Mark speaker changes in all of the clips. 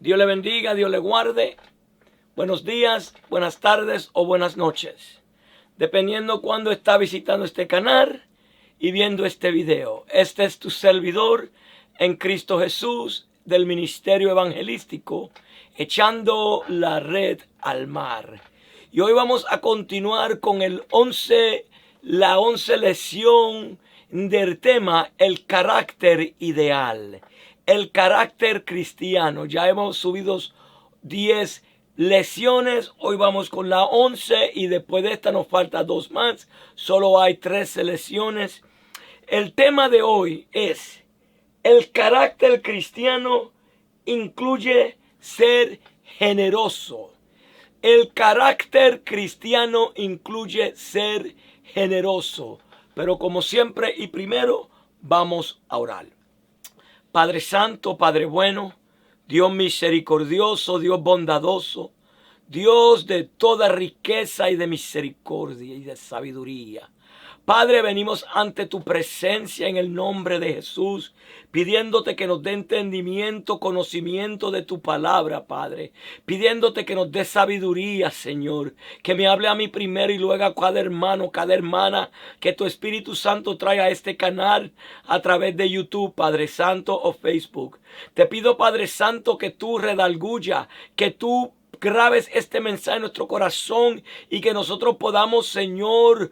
Speaker 1: Dios le bendiga, Dios le guarde. Buenos días, buenas tardes o buenas noches, dependiendo cuándo está visitando este canal y viendo este video. Este es tu servidor en Cristo Jesús del Ministerio Evangelístico, echando la red al mar. Y hoy vamos a continuar con la 11 lección del tema el carácter ideal, el carácter cristiano. Ya hemos subido 10 lecciones, hoy vamos con la 11 y después de esta nos falta 2 más, solo hay 13 lecciones. El tema de hoy es: el carácter cristiano incluye ser generoso. El carácter cristiano incluye ser generoso. Pero como siempre y primero, vamos a orar. Padre Santo, Padre bueno, Dios misericordioso, Dios bondadoso, Dios de toda riqueza y de misericordia y de sabiduría. Padre, venimos ante tu presencia en el nombre de Jesús, pidiéndote que nos dé entendimiento, conocimiento de tu palabra, Padre. Pidiéndote que nos dé sabiduría, Señor. Que me hable a mí primero y luego a cada hermano, cada hermana, que tu Espíritu Santo traiga a este canal a través de YouTube, Padre Santo, o Facebook. Te pido, Padre Santo, que tú redarguya, que tú grabes este mensaje en nuestro corazón y que nosotros podamos, Señor,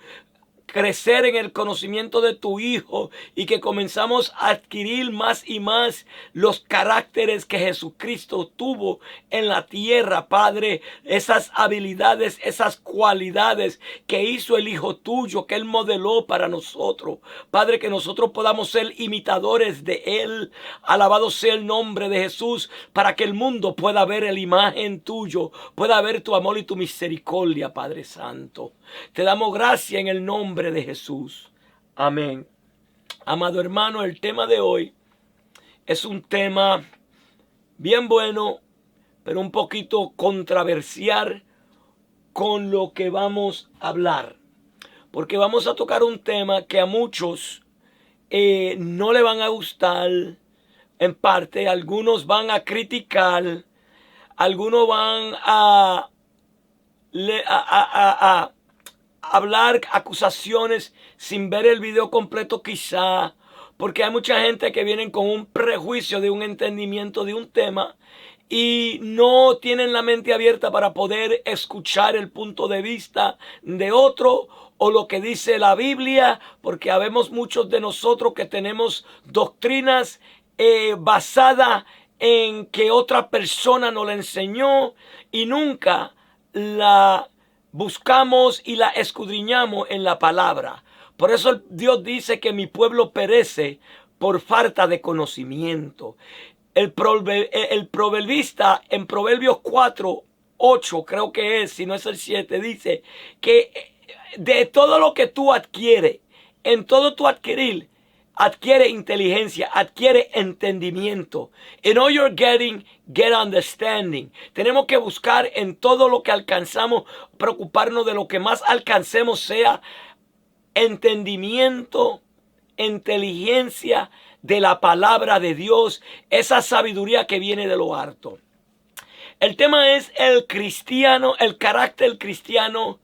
Speaker 1: crecer en el conocimiento de tu Hijo y que comenzamos a adquirir más y más los caracteres que Jesucristo tuvo en la tierra, Padre. Esas habilidades, esas cualidades que hizo el Hijo tuyo, que Él modeló para nosotros. Padre, que nosotros podamos ser imitadores de Él. Alabado sea el nombre de Jesús, para que el mundo pueda ver la imagen tuyo, pueda ver tu amor y tu misericordia, Padre Santo. Te damos gracias en el nombre de Jesús. Amén. Amado hermano, el tema de hoy es un tema bien bueno, pero un poquito controversial con lo que vamos a hablar. Porque vamos a tocar un tema que a muchos no le van a gustar. En parte, algunos van a criticar, algunos van a hablar acusaciones sin ver el video completo quizá, porque hay mucha gente que viene con un prejuicio de un entendimiento de un tema y no tienen la mente abierta para poder escuchar el punto de vista de otro o lo que dice la Biblia, porque habemos muchos de nosotros que tenemos doctrinas basadas en que otra persona nos la enseñó y nunca la buscamos y la escudriñamos en la palabra. Por eso Dios dice que mi pueblo perece por falta de conocimiento. El proverbista en Proverbios 4:8, creo que es, si no es el 7, dice que de todo lo que tú adquieres, en todo tu adquirir, adquiere inteligencia, adquiere entendimiento. In all you're getting, get understanding. Tenemos que buscar en todo lo que alcanzamos, preocuparnos de lo que más alcancemos sea entendimiento, inteligencia de la palabra de Dios, esa sabiduría que viene de lo alto. El tema es el cristiano, el carácter cristiano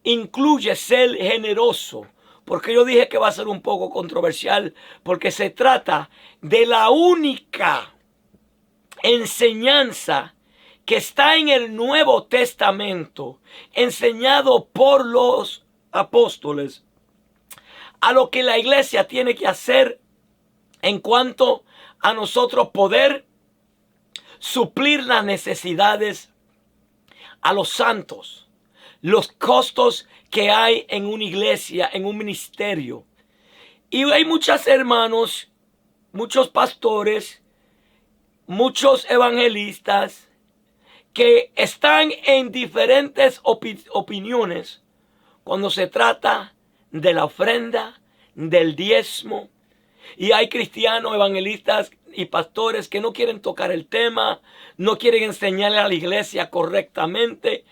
Speaker 1: incluye ser generoso. Porque yo dije que va a ser un poco controversial, porque se trata de la única enseñanza que está en el Nuevo Testamento, enseñado por los apóstoles, a lo que la iglesia tiene que hacer en cuanto a nosotros poder suplir las necesidades a los santos. Los costos que hay en una iglesia, en un ministerio. Y hay muchos hermanos, muchos pastores, muchos evangelistas que están en diferentes opiniones cuando se trata de la ofrenda, del diezmo. Y hay cristianos, evangelistas y pastores que no quieren tocar el tema, no quieren enseñarle a la iglesia correctamente,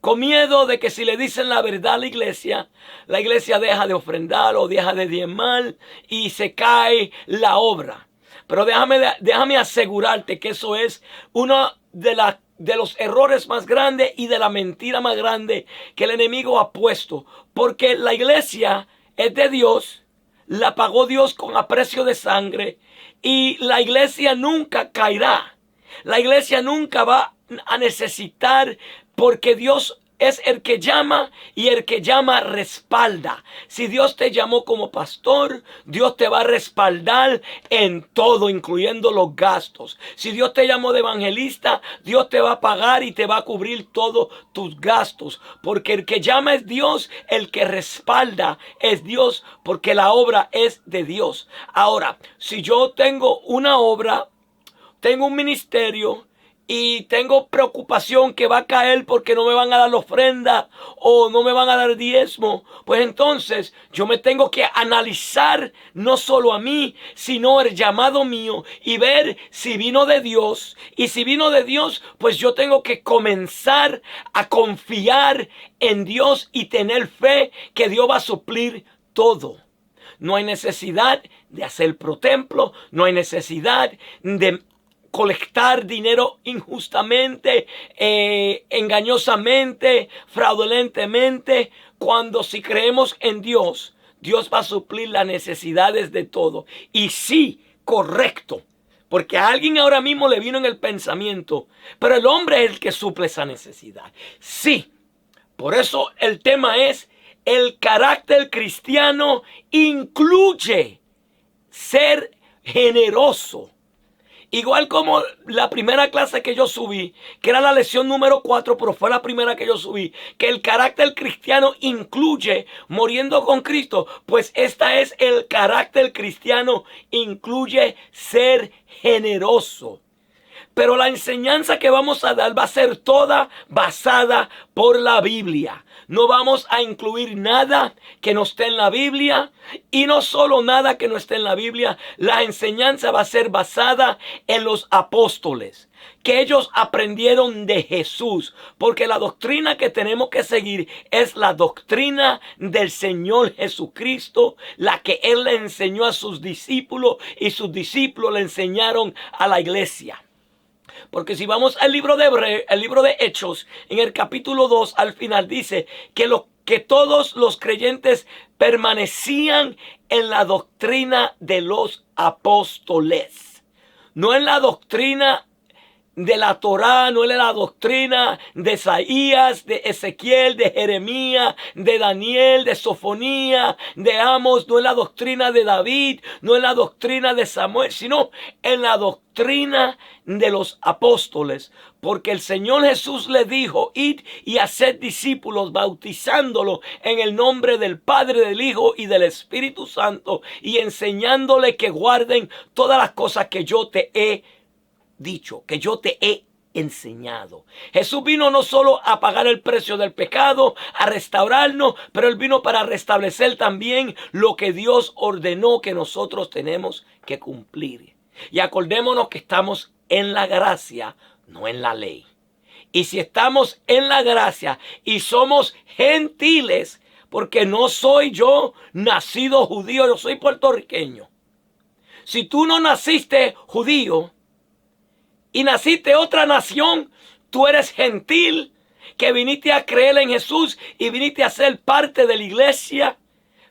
Speaker 1: con miedo de que si le dicen la verdad a la iglesia deja de ofrendar o deja de diezmar y se cae la obra. Pero déjame asegurarte que eso es uno de los errores más grandes y de la mentira más grande que el enemigo ha puesto. Porque la iglesia es de Dios, la pagó Dios con aprecio de sangre, y la iglesia nunca caerá. La iglesia nunca va a necesitar, porque Dios es el que llama, y el que llama respalda. Si Dios te llamó como pastor, Dios te va a respaldar en todo, incluyendo los gastos. Si Dios te llamó de evangelista, Dios te va a pagar y te va a cubrir todos tus gastos. Porque el que llama es Dios, el que respalda es Dios, porque la obra es de Dios. Ahora, si yo tengo una obra, tengo un ministerio, y tengo preocupación que va a caer porque no me van a dar la ofrenda o no me van a dar diezmo, pues entonces yo me tengo que analizar no solo a mí, sino el llamado mío, y ver si vino de Dios. Y si vino de Dios, pues yo tengo que comenzar a confiar en Dios y tener fe que Dios va a suplir todo. No hay necesidad de hacer protemplo, no hay necesidad de colectar dinero injustamente, engañosamente, fraudulentemente, cuando si creemos en Dios, Dios va a suplir las necesidades de todo. Y sí, correcto, porque a alguien ahora mismo le vino en el pensamiento, pero el hombre es el que suple esa necesidad. Sí, por eso el tema es: el carácter cristiano incluye ser generoso. Igual como la primera clase que yo subí, que era la lección número 4, pero fue la primera que yo subí, que el carácter cristiano incluye muriendo con Cristo, pues esta es el carácter cristiano, incluye ser generoso. Pero la enseñanza que vamos a dar va a ser toda basada por la Biblia. No vamos a incluir nada que no esté en la Biblia. Y no solo nada que no esté en la Biblia. La enseñanza va a ser basada en los apóstoles, que ellos aprendieron de Jesús. Porque la doctrina que tenemos que seguir es la doctrina del Señor Jesucristo, la que Él le enseñó a sus discípulos y sus discípulos le enseñaron a la iglesia. Porque si vamos al libro de Hechos, en el capítulo 2, al final dice que todos los creyentes permanecían en la doctrina de los apóstoles. No en la doctrina de la Torá, no en la doctrina de Isaías, de Ezequiel, de Jeremías, de Daniel, de Sofonía, de Amos, no en la doctrina de David, no en la doctrina de Samuel, sino en la doctrina de los apóstoles. Porque el Señor Jesús le dijo: id y haced discípulos, bautizándolos en el nombre del Padre, del Hijo y del Espíritu Santo, y enseñándole que guarden todas las cosas que yo te he dicho, que yo te he enseñado. Jesús vino no solo a pagar el precio del pecado, a restaurarnos, pero Él vino para restablecer también lo que Dios ordenó que nosotros tenemos que cumplir. Y acordémonos que estamos en la gracia, no en la ley. Y si estamos en la gracia y somos gentiles, porque no soy yo nacido judío, yo soy puertorriqueño. Si tú no naciste judío y naciste otra nación, tú eres gentil, que viniste a creer en Jesús y viniste a ser parte de la iglesia,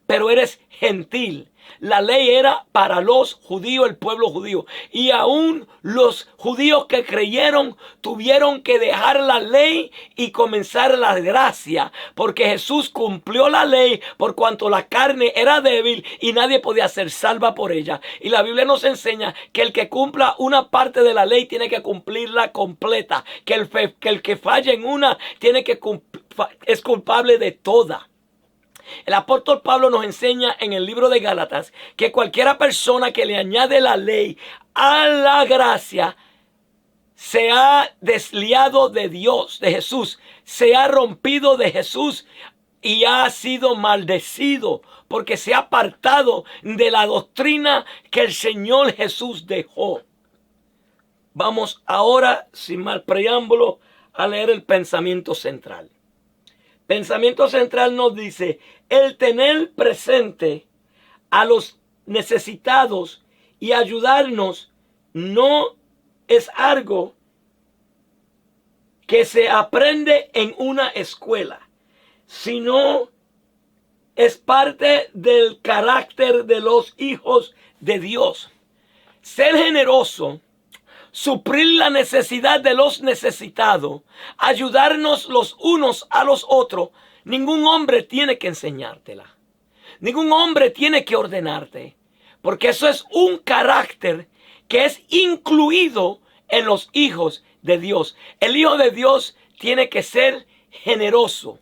Speaker 1: pero eres gentil. La ley era para los judíos, el pueblo judío. Y aún los judíos que creyeron tuvieron que dejar la ley y comenzar la gracia. Porque Jesús cumplió la ley por cuanto la carne era débil y nadie podía ser salva por ella. Y la Biblia nos enseña que el que cumpla una parte de la ley tiene que cumplirla completa. Que el que falla en una es culpable de toda. El apóstol Pablo nos enseña en el libro de Gálatas que cualquiera persona que le añade la ley a la gracia se ha desliado de Dios, de Jesús, se ha rompido de Jesús y ha sido maldecido porque se ha apartado de la doctrina que el Señor Jesús dejó. Vamos ahora, sin mal preámbulo, a leer el pensamiento central. Pensamiento central nos dice: el tener presente a los necesitados y ayudarnos no es algo que se aprende en una escuela, sino es parte del carácter de los hijos de Dios. Ser generoso, suplir la necesidad de los necesitados, ayudarnos los unos a los otros. Ningún hombre tiene que enseñártela. Ningún hombre tiene que ordenarte. Porque eso es un carácter que es incluido en los hijos de Dios. El hijo de Dios tiene que ser generoso.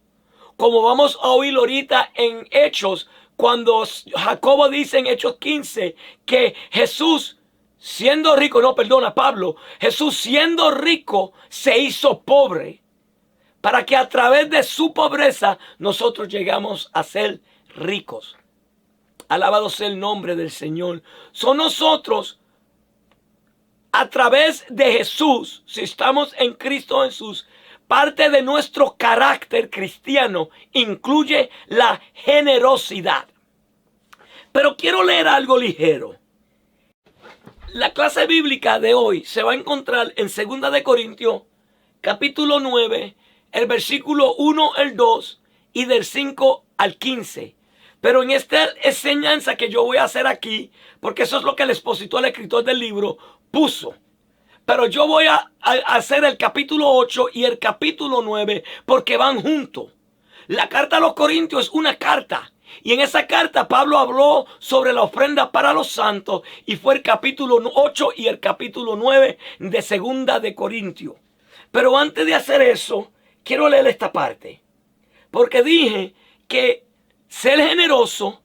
Speaker 1: Como vamos a oír ahorita en Hechos, cuando Jacobo dice en Hechos 15 que Jesús siendo rico, Pablo, Jesús siendo rico se hizo pobre para que a través de su pobreza nosotros llegamos a ser ricos. Alabado sea el nombre del Señor. Son nosotros, a través de Jesús, si estamos en Cristo Jesús, parte de nuestro carácter cristiano incluye la generosidad. Pero quiero leer algo ligero. La clase bíblica de hoy se va a encontrar en 2 de Corintios, capítulo 9, el versículo 1 al 2 y del 5 al 15. Pero en esta enseñanza que yo voy a hacer aquí, porque eso es lo que el expositor, el escritor del libro, puso. Pero yo voy a hacer el capítulo 8 y el capítulo 9 porque van juntos. La carta a los Corintios es una carta. Y en esa carta Pablo habló sobre la ofrenda para los santos y fue el capítulo 8 y el capítulo 9 de 2 de Corintios. Pero antes de hacer eso, quiero leer esta parte. Porque dije que ser generoso,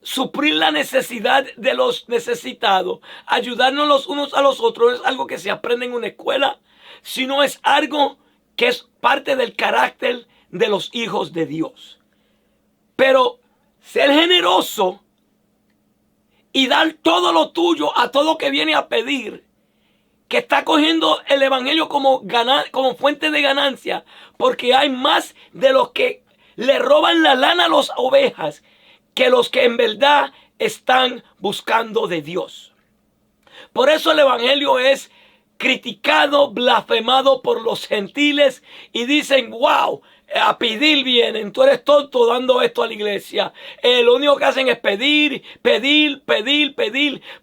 Speaker 1: suplir la necesidad de los necesitados, ayudarnos los unos a los otros, no es algo que se aprende en una escuela, sino es algo que es parte del carácter de los hijos de Dios. Pero ser generoso y dar todo lo tuyo a todo que viene a pedir, que está cogiendo el evangelio como fuente de ganancia, porque hay más de los que le roban la lana a las ovejas que los que en verdad están buscando de Dios. Por eso el evangelio es criticado, blasfemado por los gentiles y dicen, wow, a pedir vienen, tú eres tonto dando esto a la iglesia. Lo único que hacen es pedir,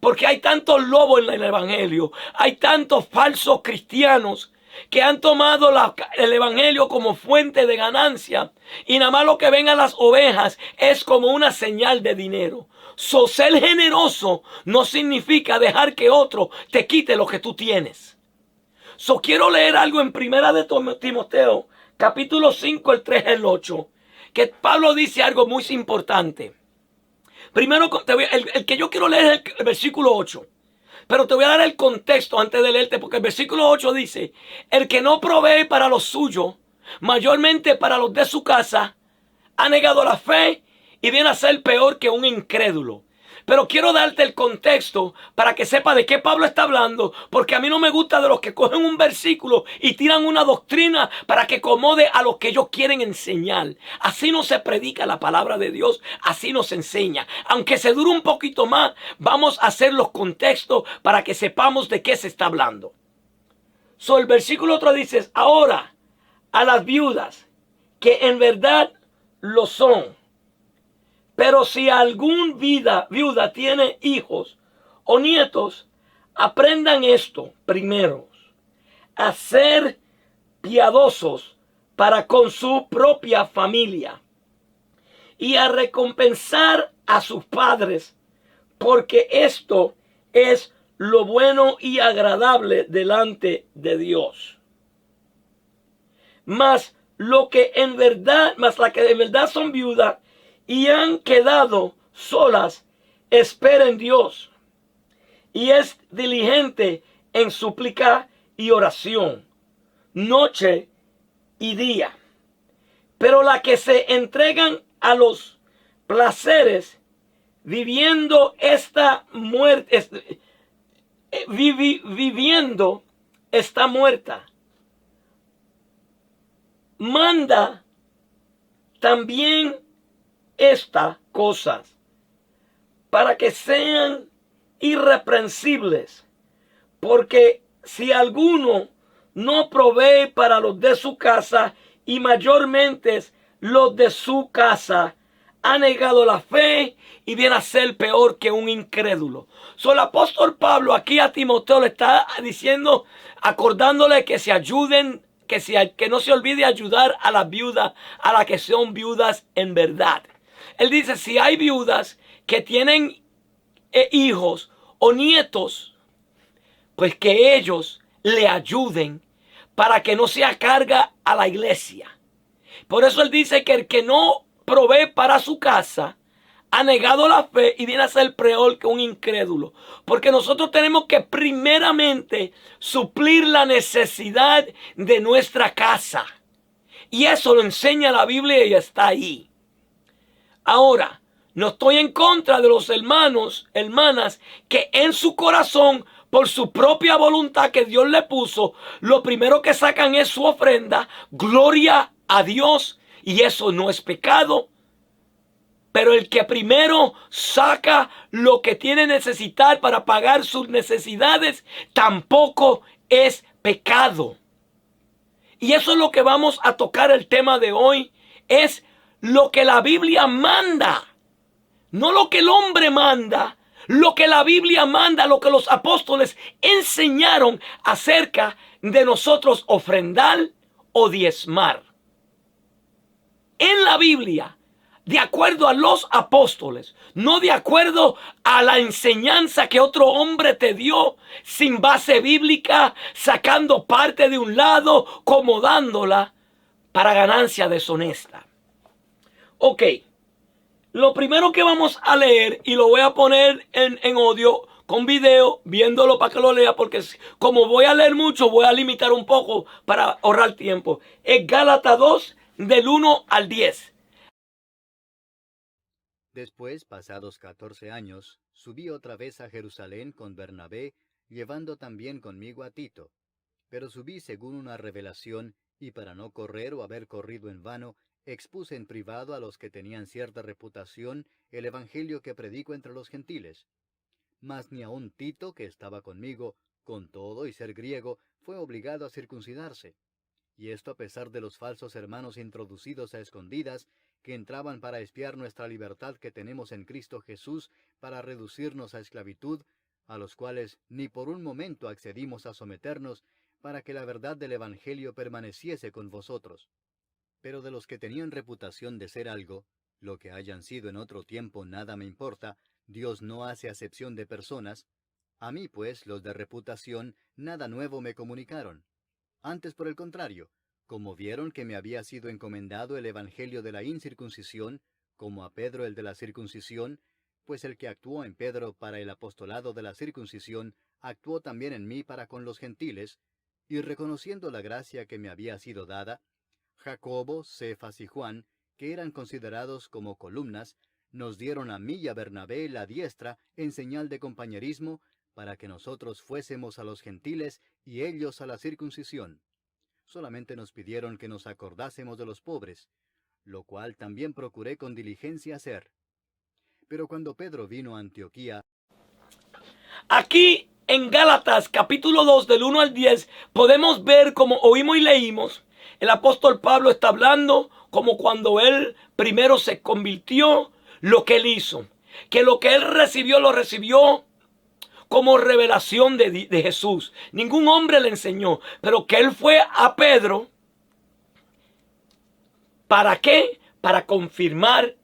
Speaker 1: porque hay tantos lobos en el evangelio, hay tantos falsos cristianos que han tomado el evangelio como fuente de ganancia y nada más lo que ven a las ovejas es como una señal de dinero. Ser generoso no significa dejar que otro te quite lo que tú tienes. Quiero leer algo en Primera de Timoteo, capítulo 5, el 3 al 8, que Pablo dice algo muy importante. Primero, el que yo quiero leer es el versículo 8. Pero te voy a dar el contexto antes de leerte, porque el versículo 8 dice, el que no provee para los suyos, mayormente para los de su casa, ha negado la fe y viene a ser peor que un incrédulo. Pero quiero darte el contexto para que sepa de qué Pablo está hablando, porque a mí no me gusta de los que cogen un versículo y tiran una doctrina para que acomode a lo que ellos quieren enseñar. Así no se predica la palabra de Dios, así no se enseña. Aunque se dure un poquito más, vamos a hacer los contextos para que sepamos de qué se está hablando. El versículo otro dice, ahora a las viudas, que en verdad lo son. Pero si algún viuda tiene hijos o nietos, aprendan esto primero, a ser piadosos para con su propia familia y a recompensar a sus padres, porque esto es lo bueno y agradable delante de Dios. Mas la que en verdad son viudas y han quedado solas, espera en Dios y es diligente en súplica y oración, noche y día. Pero la que se entregan a los placeres, viviendo esta muerta, manda también estas cosas para que sean irreprensibles, Porque si alguno no provee para los de su casa, y mayormente los de su casa, ha negado la fe y viene a ser peor que un incrédulo. El apóstol Pablo aquí a Timoteo le está diciendo, acordándole que se ayuden, que no se olvide ayudar a las viudas, a las que son viudas en verdad. Él dice, si hay viudas que tienen hijos o nietos, pues que ellos le ayuden para que no sea carga a la iglesia. Por eso él dice que el que no provee para su casa ha negado la fe y viene a ser peor que un incrédulo. Porque nosotros tenemos que primeramente suplir la necesidad de nuestra casa. Y eso lo enseña la Biblia y está ahí. Ahora, no estoy en contra de los hermanos, hermanas, que en su corazón, por su propia voluntad que Dios le puso, lo primero que sacan es su ofrenda, gloria a Dios, y eso no es pecado. Pero el que primero saca lo que tiene necesitar para pagar sus necesidades, tampoco es pecado. Y eso es lo que vamos a tocar el tema de hoy, es lo que la Biblia manda. No lo que el hombre manda, lo que la Biblia manda, lo que los apóstoles enseñaron acerca de nosotros ofrendar o diezmar. En la Biblia, de acuerdo a los apóstoles, no de acuerdo a la enseñanza que otro hombre te dio, sin base bíblica, sacando parte de un lado, acomodándola para ganancia deshonesta. Ok. Lo primero que vamos a leer, y lo voy a poner en audio, con video, viéndolo para que lo lea, porque como voy a leer mucho, voy a limitar un poco para ahorrar tiempo. Es Gálatas 2, del 1 al 10.
Speaker 2: Después, pasados 14 años, subí otra vez a Jerusalén con Bernabé, llevando también conmigo a Tito. Pero subí según una revelación, y para no correr o haber corrido en vano, expuse en privado a los que tenían cierta reputación el evangelio que predico entre los gentiles. Mas ni aun Tito, que estaba conmigo, con todo y ser griego, fue obligado a circuncidarse. Y esto a pesar de los falsos hermanos introducidos a escondidas, que entraban para espiar nuestra libertad que tenemos en Cristo Jesús, para reducirnos a esclavitud, a los cuales ni por un momento accedimos a someternos, para que la verdad del evangelio permaneciese con vosotros. Pero de los que tenían reputación de ser algo, lo que hayan sido en otro tiempo nada me importa, Dios no hace acepción de personas. A mí, pues, los de reputación, nada nuevo me comunicaron. Antes, por el contrario, como vieron que me había sido encomendado el evangelio de la incircuncisión, como a Pedro el de la circuncisión, pues el que actuó en Pedro para el apostolado de la circuncisión, actuó también en mí para con los gentiles, y reconociendo la gracia que me había sido dada, Jacobo, Cefas y Juan, que eran considerados como columnas, nos dieron a mí y a Bernabé la diestra en señal de compañerismo, para que nosotros fuésemos a los gentiles y ellos a la circuncisión. Solamente nos pidieron que nos acordásemos de los pobres, lo cual también procuré con diligencia hacer. Pero cuando Pedro vino a Antioquía,
Speaker 1: Aquí en Gálatas capítulo 2 del 1 al 10 podemos ver, como oímos y leímos, el apóstol Pablo está hablando como cuando él primero se convirtió, lo que él hizo. Que lo que él recibió lo recibió como revelación de Jesús. Ningún hombre le enseñó, pero que él fue a Pedro. ¿Para qué? Para confirmar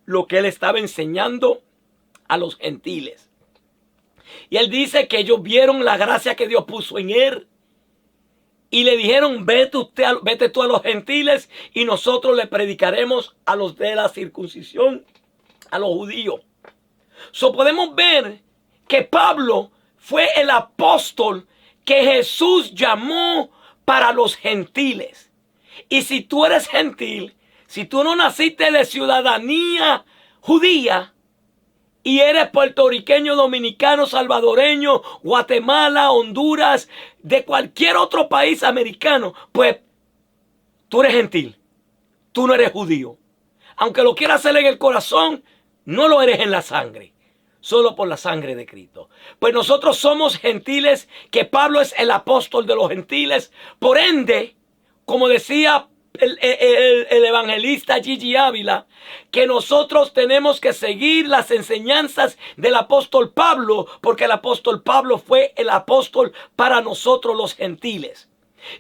Speaker 1: lo que él estaba enseñando a los gentiles. Y él dice que ellos vieron la gracia que Dios puso en él. Y le dijeron, vete tú a los gentiles y nosotros le predicaremos a los de la circuncisión, a los judíos. Podemos ver que Pablo fue el apóstol que Jesús llamó para los gentiles. Y si tú eres gentil, si tú no naciste de ciudadanía judía, y eres puertorriqueño, dominicano, salvadoreño, Guatemala, Honduras, de cualquier otro país americano, pues tú eres gentil. Tú no eres judío. Aunque lo quieras hacer en el corazón, no lo eres en la sangre. solo por la sangre de Cristo. Pues nosotros somos gentiles, que Pablo es el apóstol de los gentiles. Por ende, como decía el evangelista Gigi Ávila, que nosotros tenemos que seguir las enseñanzas del apóstol Pablo, porque el apóstol Pablo fue el apóstol para nosotros los gentiles.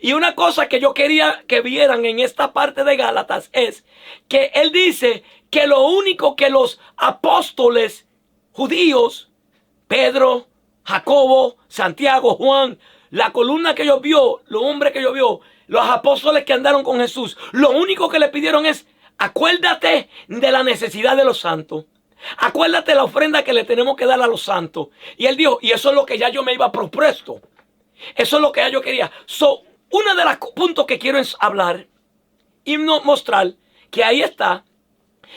Speaker 1: Y una cosa que yo quería que vieran en esta parte de Gálatas es que él dice que lo único que los apóstoles judíos, Pedro, Jacobo, Santiago, Juan, la columna que ellos vio, los hombres que ellos vio, los apóstoles que andaron con Jesús, lo único que le pidieron es: acuérdate de la necesidad de los santos. Acuérdate la ofrenda que le tenemos que dar a los santos. Y él dijo, y eso es lo que ya yo me iba propuesto. Eso es lo que ya yo quería. Uno de los puntos que quiero es hablar y mostrar que ahí está,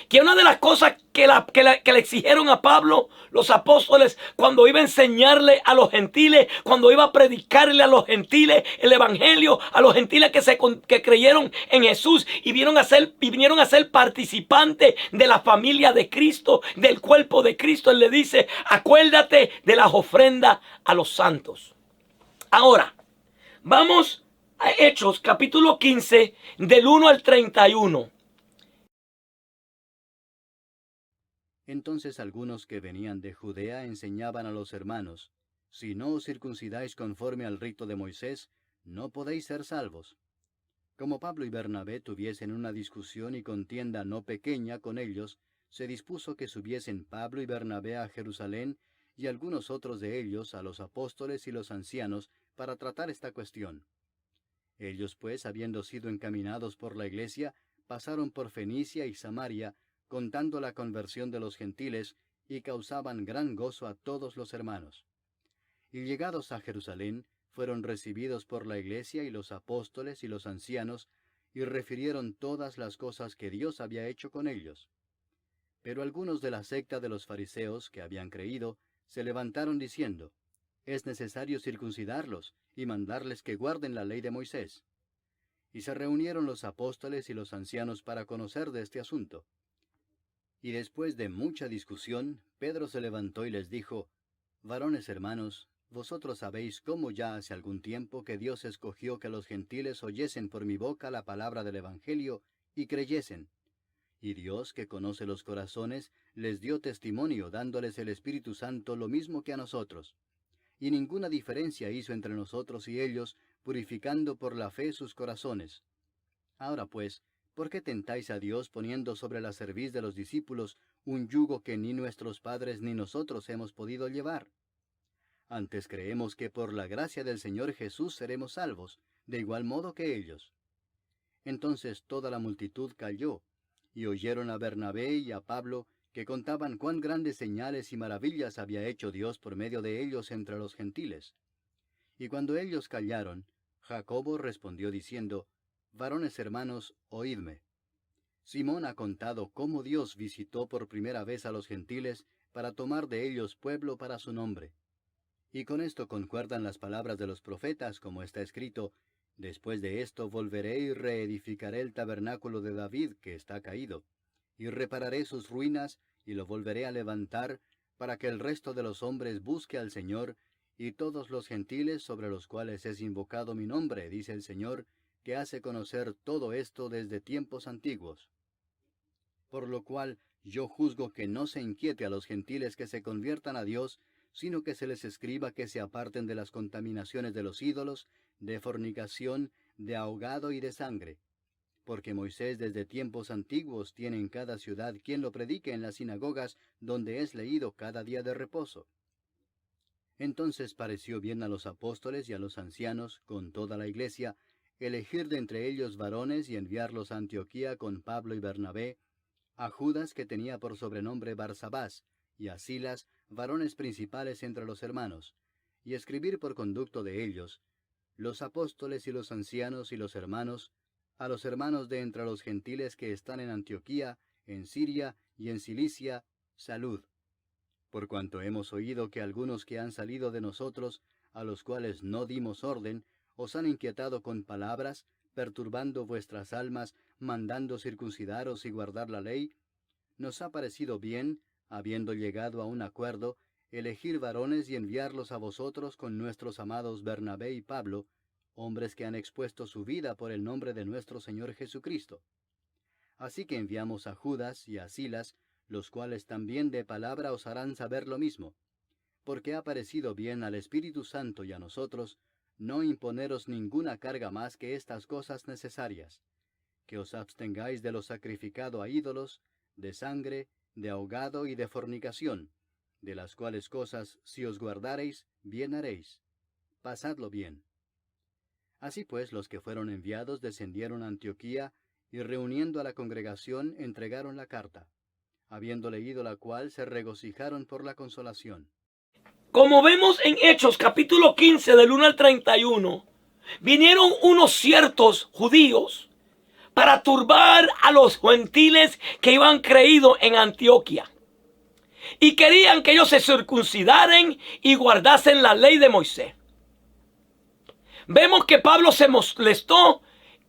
Speaker 1: que una de las cosas que le exigieron a Pablo los apóstoles cuando iba a enseñarle a los gentiles, cuando iba a predicarle a los gentiles el evangelio, a los gentiles que creyeron en Jesús y vinieron a ser participantes de la familia de Cristo, del cuerpo de Cristo. Él le dice: acuérdate de las ofrendas a los santos. Ahora, vamos a Hechos capítulo 15 del 1 al 31.
Speaker 2: Entonces algunos que venían de Judea enseñaban a los hermanos: si no os circuncidáis conforme al rito de Moisés, no podéis ser salvos. Como Pablo y Bernabé tuviesen una discusión y contienda no pequeña con ellos, se dispuso que subiesen Pablo y Bernabé a Jerusalén, y algunos otros de ellos a los apóstoles y los ancianos, para tratar esta cuestión. Ellos pues, habiendo sido encaminados por la iglesia, pasaron por Fenicia y Samaria, contando la conversión de los gentiles, y causaban gran gozo a todos los hermanos. Y llegados a Jerusalén, fueron recibidos por la iglesia y los apóstoles y los ancianos, y refirieron todas las cosas que Dios había hecho con ellos. Pero algunos de la secta de los fariseos, que habían creído, se levantaron diciendo: es necesario circuncidarlos y mandarles que guarden la ley de Moisés. Y se reunieron los apóstoles y los ancianos para conocer de este asunto. Y después de mucha discusión, Pedro se levantó y les dijo: varones hermanos, vosotros sabéis cómo ya hace algún tiempo que Dios escogió que los gentiles oyesen por mi boca la palabra del Evangelio y creyesen. Y Dios, que conoce los corazones, les dio testimonio, dándoles el Espíritu Santo lo mismo que a nosotros. Y ninguna diferencia hizo entre nosotros y ellos, purificando por la fe sus corazones. Ahora pues, ¿por qué tentáis a Dios poniendo sobre la cerviz de los discípulos un yugo que ni nuestros padres ni nosotros hemos podido llevar? Antes creemos que por la gracia del Señor Jesús seremos salvos, de igual modo que ellos. Entonces toda la multitud calló, y oyeron a Bernabé y a Pablo, que contaban cuán grandes señales y maravillas había hecho Dios por medio de ellos entre los gentiles. Y cuando ellos callaron, Jacobo respondió diciendo: varones hermanos, oídme. Simón ha contado cómo Dios visitó por primera vez a los gentiles para tomar de ellos pueblo para su nombre. Y con esto concuerdan las palabras de los profetas, como está escrito: después de esto volveré y reedificaré el tabernáculo de David que está caído, y repararé sus ruinas, y lo volveré a levantar, para que el resto de los hombres busque al Señor, y todos los gentiles sobre los cuales es invocado mi nombre, dice el Señor, que hace conocer todo esto desde tiempos antiguos. Por lo cual yo juzgo que no se inquiete a los gentiles que se conviertan a Dios, sino que se les escriba que se aparten de las contaminaciones de los ídolos, de fornicación, de ahogado y de sangre. Porque Moisés desde tiempos antiguos tiene en cada ciudad quien lo predique en las sinagogas, donde es leído cada día de reposo. Entonces pareció bien a los apóstoles y a los ancianos, con toda la iglesia, elegir de entre ellos varones y enviarlos a Antioquía con Pablo y Bernabé, a Judas, que tenía por sobrenombre Barsabás, y a Silas, varones principales entre los hermanos, y escribir por conducto de ellos: los apóstoles y los ancianos y los hermanos, a los hermanos de entre los gentiles que están en Antioquía, en Siria y en Cilicia, salud. Por cuanto hemos oído que algunos que han salido de nosotros, a los cuales no dimos orden, os han inquietado con palabras, perturbando vuestras almas, mandando circuncidaros y guardar la ley, nos ha parecido bien, habiendo llegado a un acuerdo, elegir varones y enviarlos a vosotros con nuestros amados Bernabé y Pablo, hombres que han expuesto su vida por el nombre de nuestro Señor Jesucristo. Así que enviamos a Judas y a Silas, los cuales también de palabra os harán saber lo mismo, porque ha parecido bien al Espíritu Santo y a nosotros no imponeros ninguna carga más que estas cosas necesarias, que os abstengáis de lo sacrificado a ídolos, de sangre, de ahogado y de fornicación, de las cuales cosas, si os guardareis, bien haréis. Pasadlo bien. Así pues, los que fueron enviados descendieron a Antioquía, y reuniendo a la congregación entregaron la carta. Habiendo leído la cual, se regocijaron por la consolación.
Speaker 1: Como vemos en Hechos capítulo 15 del 1 al 31, vinieron unos ciertos judíos para turbar a los gentiles que iban creído en Antioquía. Y querían que ellos se circuncidaran y guardasen la ley de Moisés. Vemos que Pablo se molestó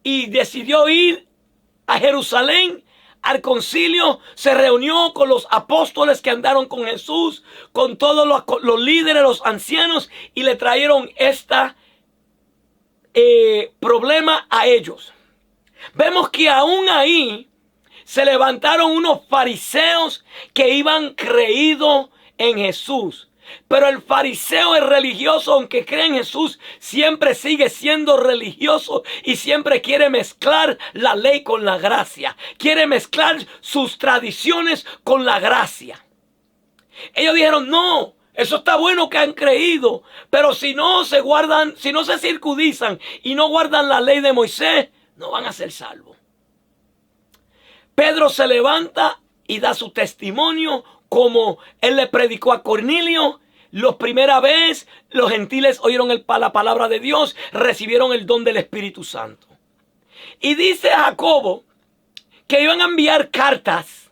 Speaker 1: y decidió ir a Jerusalén al concilio. Se reunió con los apóstoles que andaron con Jesús, con todos los líderes, los ancianos, y le trajeron este problema a ellos. Vemos que aún ahí se levantaron unos fariseos que iban creído en Jesús. Pero el fariseo, el religioso, aunque cree en Jesús, siempre sigue siendo religioso y siempre quiere mezclar la ley con la gracia. Quiere mezclar sus tradiciones con la gracia. Ellos dijeron, no, eso está bueno que han creído, pero si no se guardan, si no se circuncidan y no guardan la ley de Moisés, no van a ser salvos. Pedro se levanta y da su testimonio como él le predicó a Cornelio. La primera vez los gentiles oyeron la palabra de Dios, recibieron el don del Espíritu Santo. Y dice Jacobo que iban a enviar cartas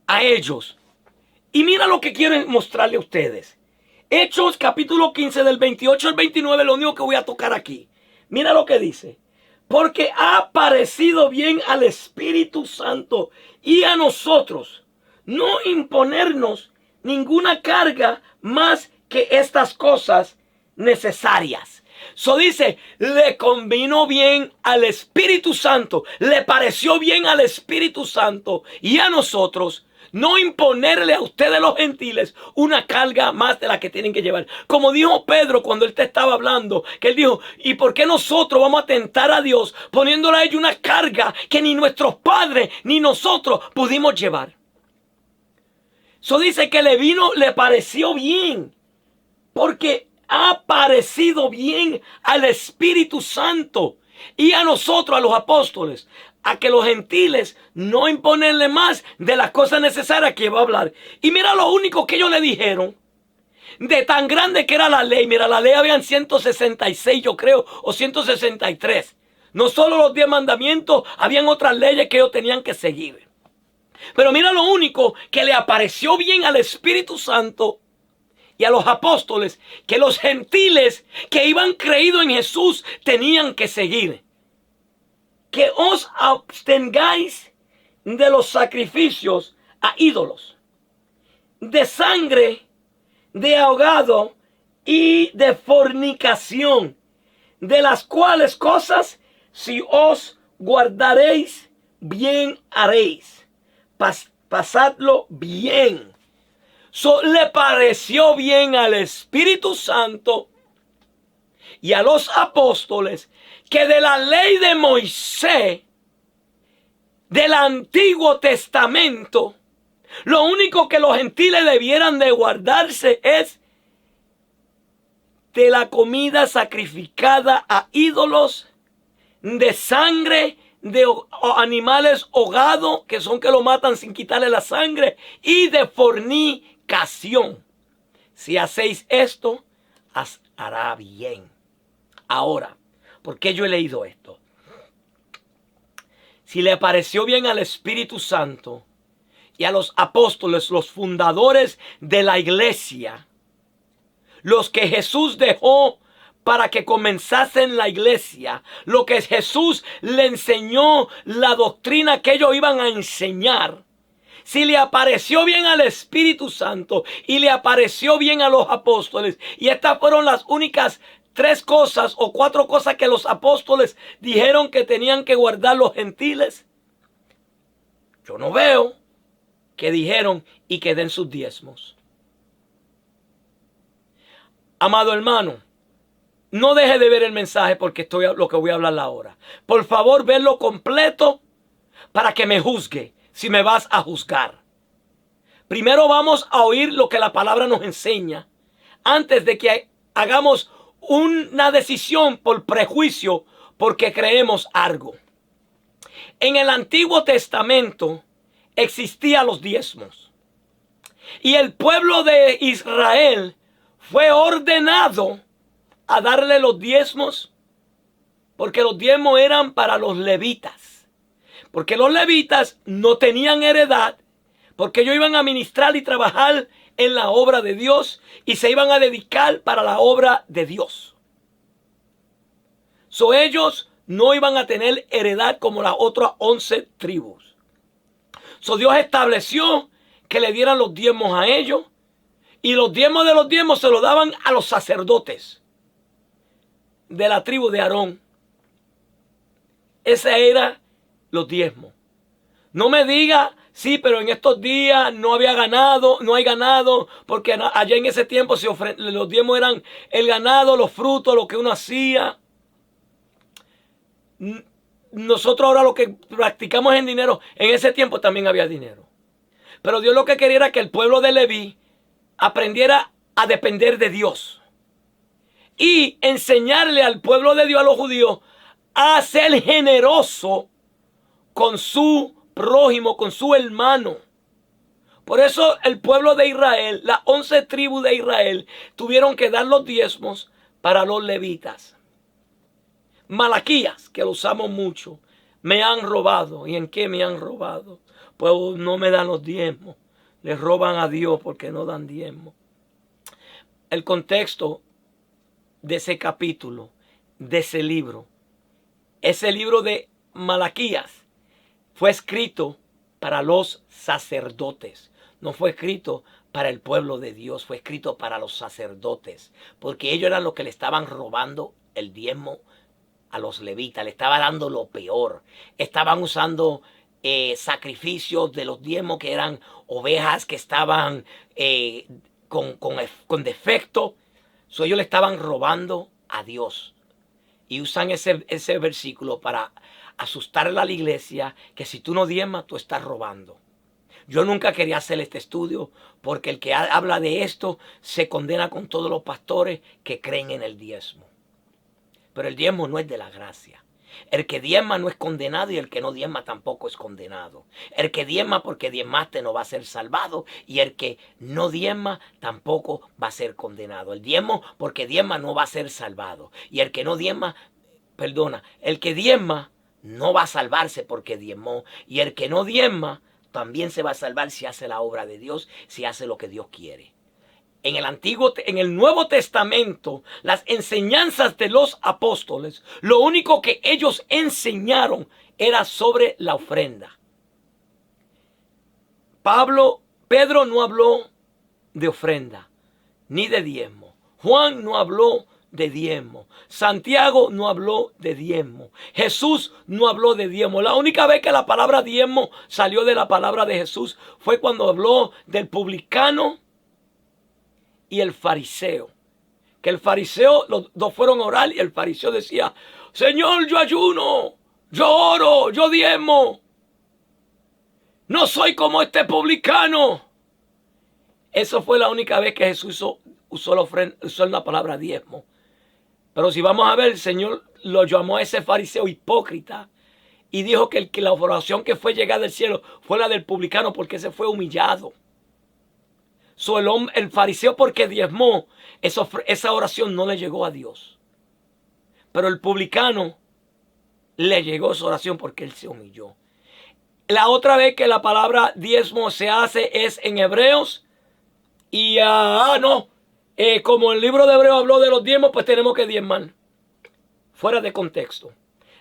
Speaker 1: a ellos. Y mira lo que quiero mostrarle a ustedes. Hechos capítulo 15 del 28 al 29, lo único que voy a tocar aquí. Mira lo que dice. Porque ha parecido bien al Espíritu Santo y a nosotros no imponernos ninguna carga más que estas cosas necesarias. So dice, le convino bien al Espíritu Santo, le pareció bien al Espíritu Santo y a nosotros no imponerle a ustedes los gentiles una carga más de la que tienen que llevar. Como dijo Pedro cuando él te estaba hablando, que él dijo, ¿y por qué nosotros vamos a tentar a Dios poniéndole a ellos una carga que ni nuestros padres ni nosotros pudimos llevar? Eso dice que le pareció bien, porque ha parecido bien al Espíritu Santo y a nosotros, a los apóstoles, a que los gentiles no imponerle más de las cosas necesarias que va a hablar. Y mira lo único que ellos le dijeron, de tan grande que era la ley. Mira, la ley habían 166, yo creo, o 163. No solo los 10 mandamientos, habían otras leyes que ellos tenían que seguir. Pero mira lo único que le apareció bien al Espíritu Santo y a los apóstoles, que los gentiles que iban creído en Jesús tenían que seguir. Que os abstengáis de los sacrificios a ídolos, de sangre, de ahogado y de fornicación, de las cuales cosas, si os guardaréis, bien haréis. Pasadlo bien. Le pareció bien al Espíritu Santo y a los apóstoles que de la ley de Moisés, del Antiguo Testamento, lo único que los gentiles debieran de guardarse es de la comida sacrificada a ídolos, de sangre, de animales ahogados, que son que lo matan sin quitarle la sangre, y de fornicación. Si hacéis esto, hará bien. Ahora, ¿por qué yo he leído esto? Si le pareció bien al Espíritu Santo y a los apóstoles, los fundadores de la iglesia, los que Jesús dejó para que comenzasen la iglesia, lo que Jesús le enseñó, la doctrina que ellos iban a enseñar. si le apareció bien al Espíritu Santo y le apareció bien a los apóstoles, y estas fueron las únicas 3 cosas o 4 cosas que los apóstoles dijeron que tenían que guardar los gentiles, yo no veo que dijeron y que den sus diezmos. Amado hermano, no deje de ver el mensaje porque lo que voy a hablar ahora. Por favor, verlo completo para que me juzgue si me vas a juzgar. Primero vamos a oír lo que la palabra nos enseña antes de que hagamos una decisión por prejuicio porque creemos algo. En el Antiguo Testamento existían los diezmos. Y el pueblo de Israel fue ordenado a darle los diezmos porque los diezmos eran para los levitas. Porque los levitas no tenían heredad, porque ellos iban a ministrar y trabajar en la obra de Dios y se iban a dedicar para la obra de Dios. Ellos no iban a tener heredad como las otras 11 tribus. Dios estableció que le dieran los diezmos a ellos, y los diezmos de los diezmos se los daban a los sacerdotes de la tribu de Aarón. Ese era los diezmos. No me diga, sí, pero en estos días no hay ganado, porque allá en ese tiempo los diezmos eran el ganado, los frutos, lo que uno hacía. Nosotros ahora lo que practicamos en dinero, en ese tiempo también había dinero. Pero Dios lo que quería era que el pueblo de Leví aprendiera a depender de Dios y enseñarle al pueblo de Dios, a los judíos, a ser generoso con su prójimo, con su hermano. Por eso el pueblo de Israel, las 11 tribus de Israel, tuvieron que dar los diezmos para los levitas. Malaquías, que lo usamos mucho, me han robado. ¿Y en qué me han robado? Pues no me dan los diezmos. Les roban a Dios porque no dan diezmo. El contexto de ese capítulo, de ese libro de Malaquías, fue escrito para los sacerdotes. No fue escrito para el pueblo de Dios, fue escrito para los sacerdotes. Porque ellos eran los que le estaban robando el diezmo a los levitas. Le estaban dando lo peor. Estaban usando sacrificios de los diezmos que eran ovejas que estaban con defecto. Ellos le estaban robando a Dios. Y usan ese versículo para asustarle a la iglesia que si tú no diezmas, tú estás robando. Yo nunca quería hacer este estudio porque el que habla de esto se condena con todos los pastores que creen en el diezmo. Pero el diezmo no es de la gracia. El que diezma no es condenado y el que no diezma tampoco es condenado. El que diezma porque diezmaste no va a ser salvado y el que no diezma tampoco va a ser condenado. El diezmo porque diezma no va a ser salvado y el que no diezma, el que diezma no va a salvarse porque diezmó y el que no diezma también se va a salvar si hace la obra de Dios, si hace lo que Dios quiere. En el Nuevo Testamento, las enseñanzas de los apóstoles, lo único que ellos enseñaron era sobre la ofrenda. Pedro no habló de ofrenda, ni de diezmo. Juan no habló de diezmo. Santiago no habló de diezmo. Jesús no habló de diezmo. La única vez que la palabra diezmo salió de la palabra de Jesús fue cuando habló del publicano y el fariseo. Que el fariseo, los dos fueron a orar y el fariseo decía: Señor, yo ayuno, yo oro, yo diezmo. No soy como este publicano. Eso fue la única vez que Jesús usó la palabra diezmo. Pero si vamos a ver, el Señor lo llamó a ese fariseo hipócrita y dijo que la oración que fue llegada del cielo fue la del publicano porque ese fue humillado. El fariseo, porque diezmó, esa oración no le llegó a Dios. Pero el publicano le llegó esa oración porque él se humilló. La otra vez que la palabra diezmo se hace es en Hebreos. Y como el libro de Hebreos habló de los diezmos, pues tenemos que diezmar. Fuera de contexto.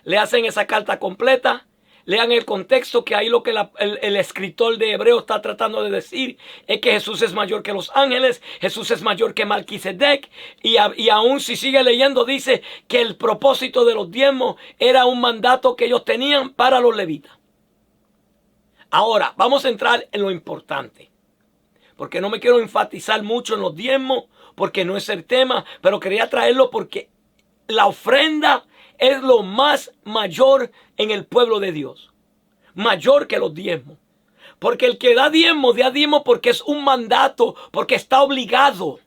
Speaker 1: Le hacen esa carta completa, Lean el contexto, que ahí lo que el escritor de Hebreo está tratando de decir es que Jesús es mayor que los ángeles, Jesús es mayor que Melquisedec, y aún si sigue leyendo dice que el propósito de los diezmos era un mandato que ellos tenían para los levitas. Ahora, vamos a entrar en lo importante, porque no me quiero enfatizar mucho en los diezmos, porque no es el tema, pero quería traerlo porque la ofrenda es lo más mayor en el pueblo de Dios. Mayor que los diezmos. Porque el que da diezmo porque es un mandato, porque está obligado.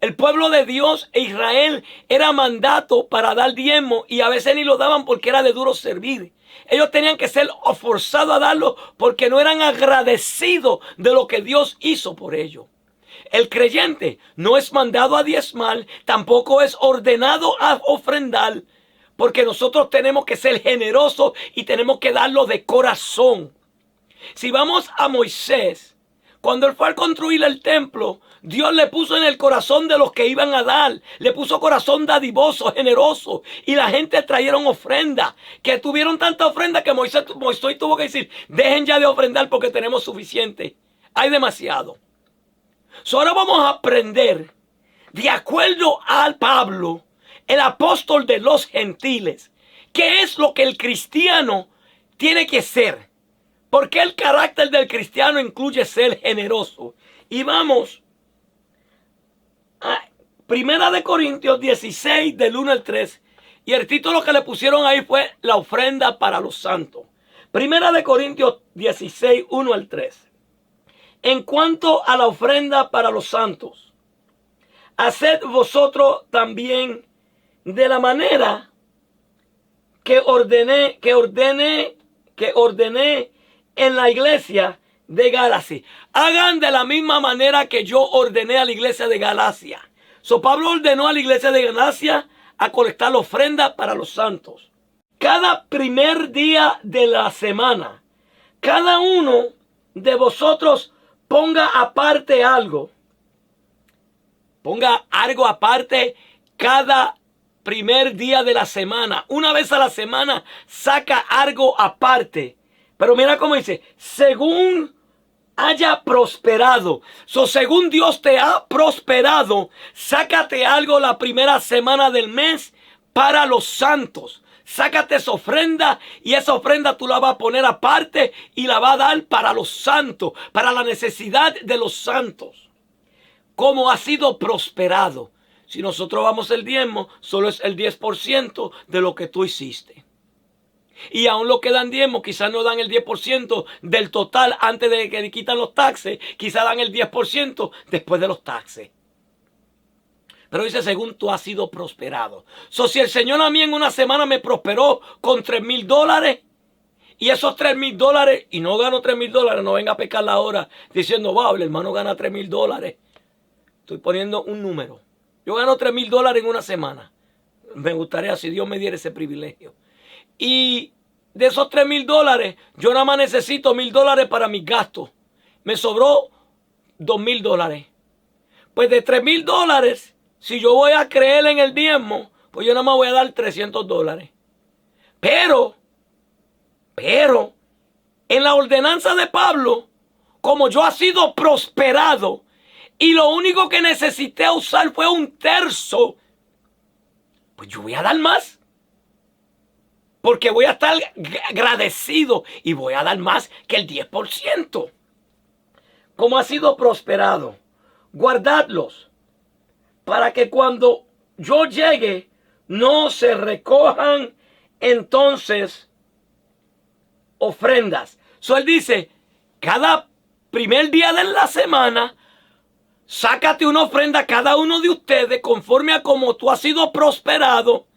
Speaker 1: El pueblo de Dios e Israel era mandato para dar diezmo y a veces ni lo daban porque era de duro servir. Ellos tenían que ser forzados a darlo porque no eran agradecidos de lo que Dios hizo por ellos. El creyente no es mandado a diezmar, tampoco es ordenado a ofrendar, porque nosotros tenemos que ser generosos y tenemos que darlo de corazón. Si vamos a Moisés, cuando él fue a construir el templo, Dios le puso en el corazón de los que iban a dar, le puso corazón dadivoso, generoso, y la gente trajeron ofrenda, que tuvieron tanta ofrenda que Moisés tuvo que decir, dejen ya de ofrendar porque tenemos suficiente, hay demasiado. Ahora vamos a aprender, de acuerdo al Pablo, el apóstol de los gentiles, qué es lo que el cristiano tiene que ser. Porque el carácter del cristiano incluye ser generoso. Y vamos a 1 Corintios 16, del 1 al 3. Y el título que le pusieron ahí fue la ofrenda para los santos. 1 Corintios 16, 1 al 3. En cuanto a la ofrenda para los santos, haced vosotros también de la manera que ordené en la iglesia de Galacia. Hagan de la misma manera que yo ordené a la iglesia de Galacia. Pablo ordenó a la iglesia de Galacia a colectar la ofrenda para los santos. Cada primer día de la semana, cada uno de vosotros ponga aparte algo. Ponga algo aparte cada primer día de la semana. Una vez a la semana saca algo aparte. Pero mira cómo dice, según haya prosperado. Según Dios te ha prosperado, sácate algo la primera semana del mes para los santos. Sácate esa ofrenda y esa ofrenda tú la vas a poner aparte y la vas a dar para los santos, para la necesidad de los santos. ¿Cómo ha sido prosperado? Si nosotros vamos el diezmo, solo es el 10% de lo que tú hiciste. Y aún lo que dan diezmo, quizás no dan el 10% del total antes de que quitan los taxes. Quizás dan el 10% después de los taxes. Pero dice, según tú has sido prosperado. Si el Señor a mí en una semana me prosperó con $3,000, y esos $3,000, y no gano $3,000, no venga a pecar la hora diciendo, wow, el hermano gana $3,000. Estoy poniendo un número. Yo gano $3,000 en una semana. Me gustaría si Dios me diera ese privilegio. Y de esos $3,000, yo nada más necesito $1,000 para mis gastos. Me sobró $2,000. Pues de $3,000, si yo voy a creer en el diezmo, pues yo nada más voy a dar $300. Pero, en la ordenanza de Pablo, como yo he sido prosperado, y lo único que necesité usar fue 1/3, pues yo voy a dar más. Porque voy a estar agradecido y voy a dar más que el 10%. Como ha sido prosperado, guardadlos para que cuando yo llegue no se recojan entonces ofrendas. Él dice, cada primer día de la semana, sácate una ofrenda cada uno de ustedes conforme a como tú has sido prosperado.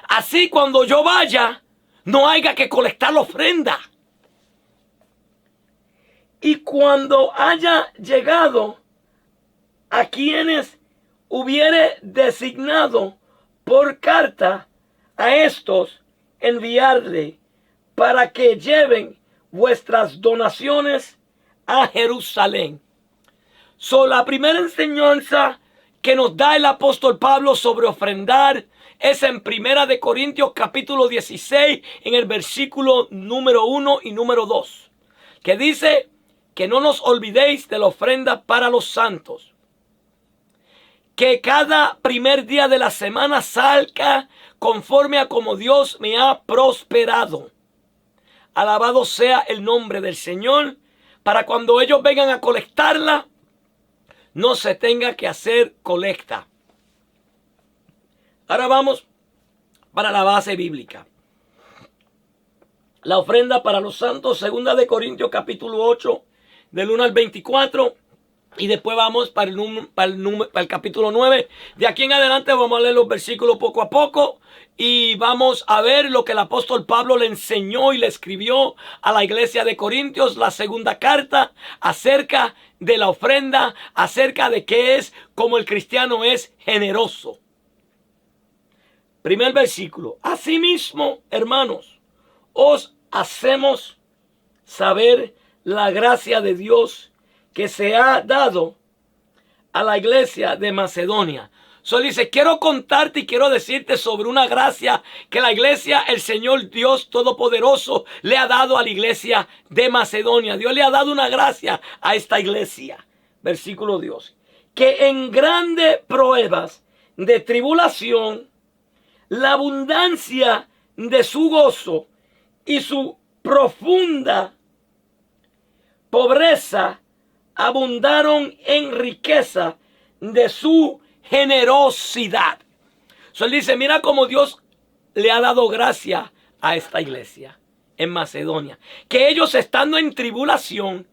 Speaker 1: Así cuando yo vaya, no haya que colectar la ofrenda. Y cuando haya llegado a quienes hubiere designado por carta, a estos enviarle para que lleven vuestras donaciones a Jerusalén. La primera enseñanza que nos da el apóstol Pablo sobre ofrendar es en Primera de Corintios capítulo 16, en el versículo número 1 y número 2, que dice que no nos olvidéis de la ofrenda para los santos, que cada primer día de la semana salga conforme a como Dios me ha prosperado. Alabado sea el nombre del Señor, para cuando ellos vengan a colectarla, no se tenga que hacer colecta. Ahora vamos para la base bíblica. La ofrenda para los santos, segunda de Corintios capítulo 8, del 1 al 24. Y después vamos para el capítulo 9. De aquí en adelante vamos a leer los versículos poco a poco. Y vamos a ver lo que el apóstol Pablo le enseñó y le escribió a la iglesia de Corintios, la segunda carta, acerca de la ofrenda, acerca de qué es, como el cristiano es generoso. Primer versículo. Asimismo, hermanos, os hacemos saber la gracia de Dios que se ha dado a la iglesia de Macedonia. Solo dice, quiero contarte y quiero decirte sobre una gracia que la iglesia, el Señor Dios Todopoderoso, le ha dado a la iglesia de Macedonia. Dios le ha dado una gracia a esta iglesia. Versículo 2. Que en grandes pruebas de tribulación, la abundancia de su gozo y su profunda pobreza abundaron en riqueza de su generosidad. So, él dice, mira cómo Dios le ha dado gracia a esta iglesia en Macedonia. Que ellos, estando en tribulación,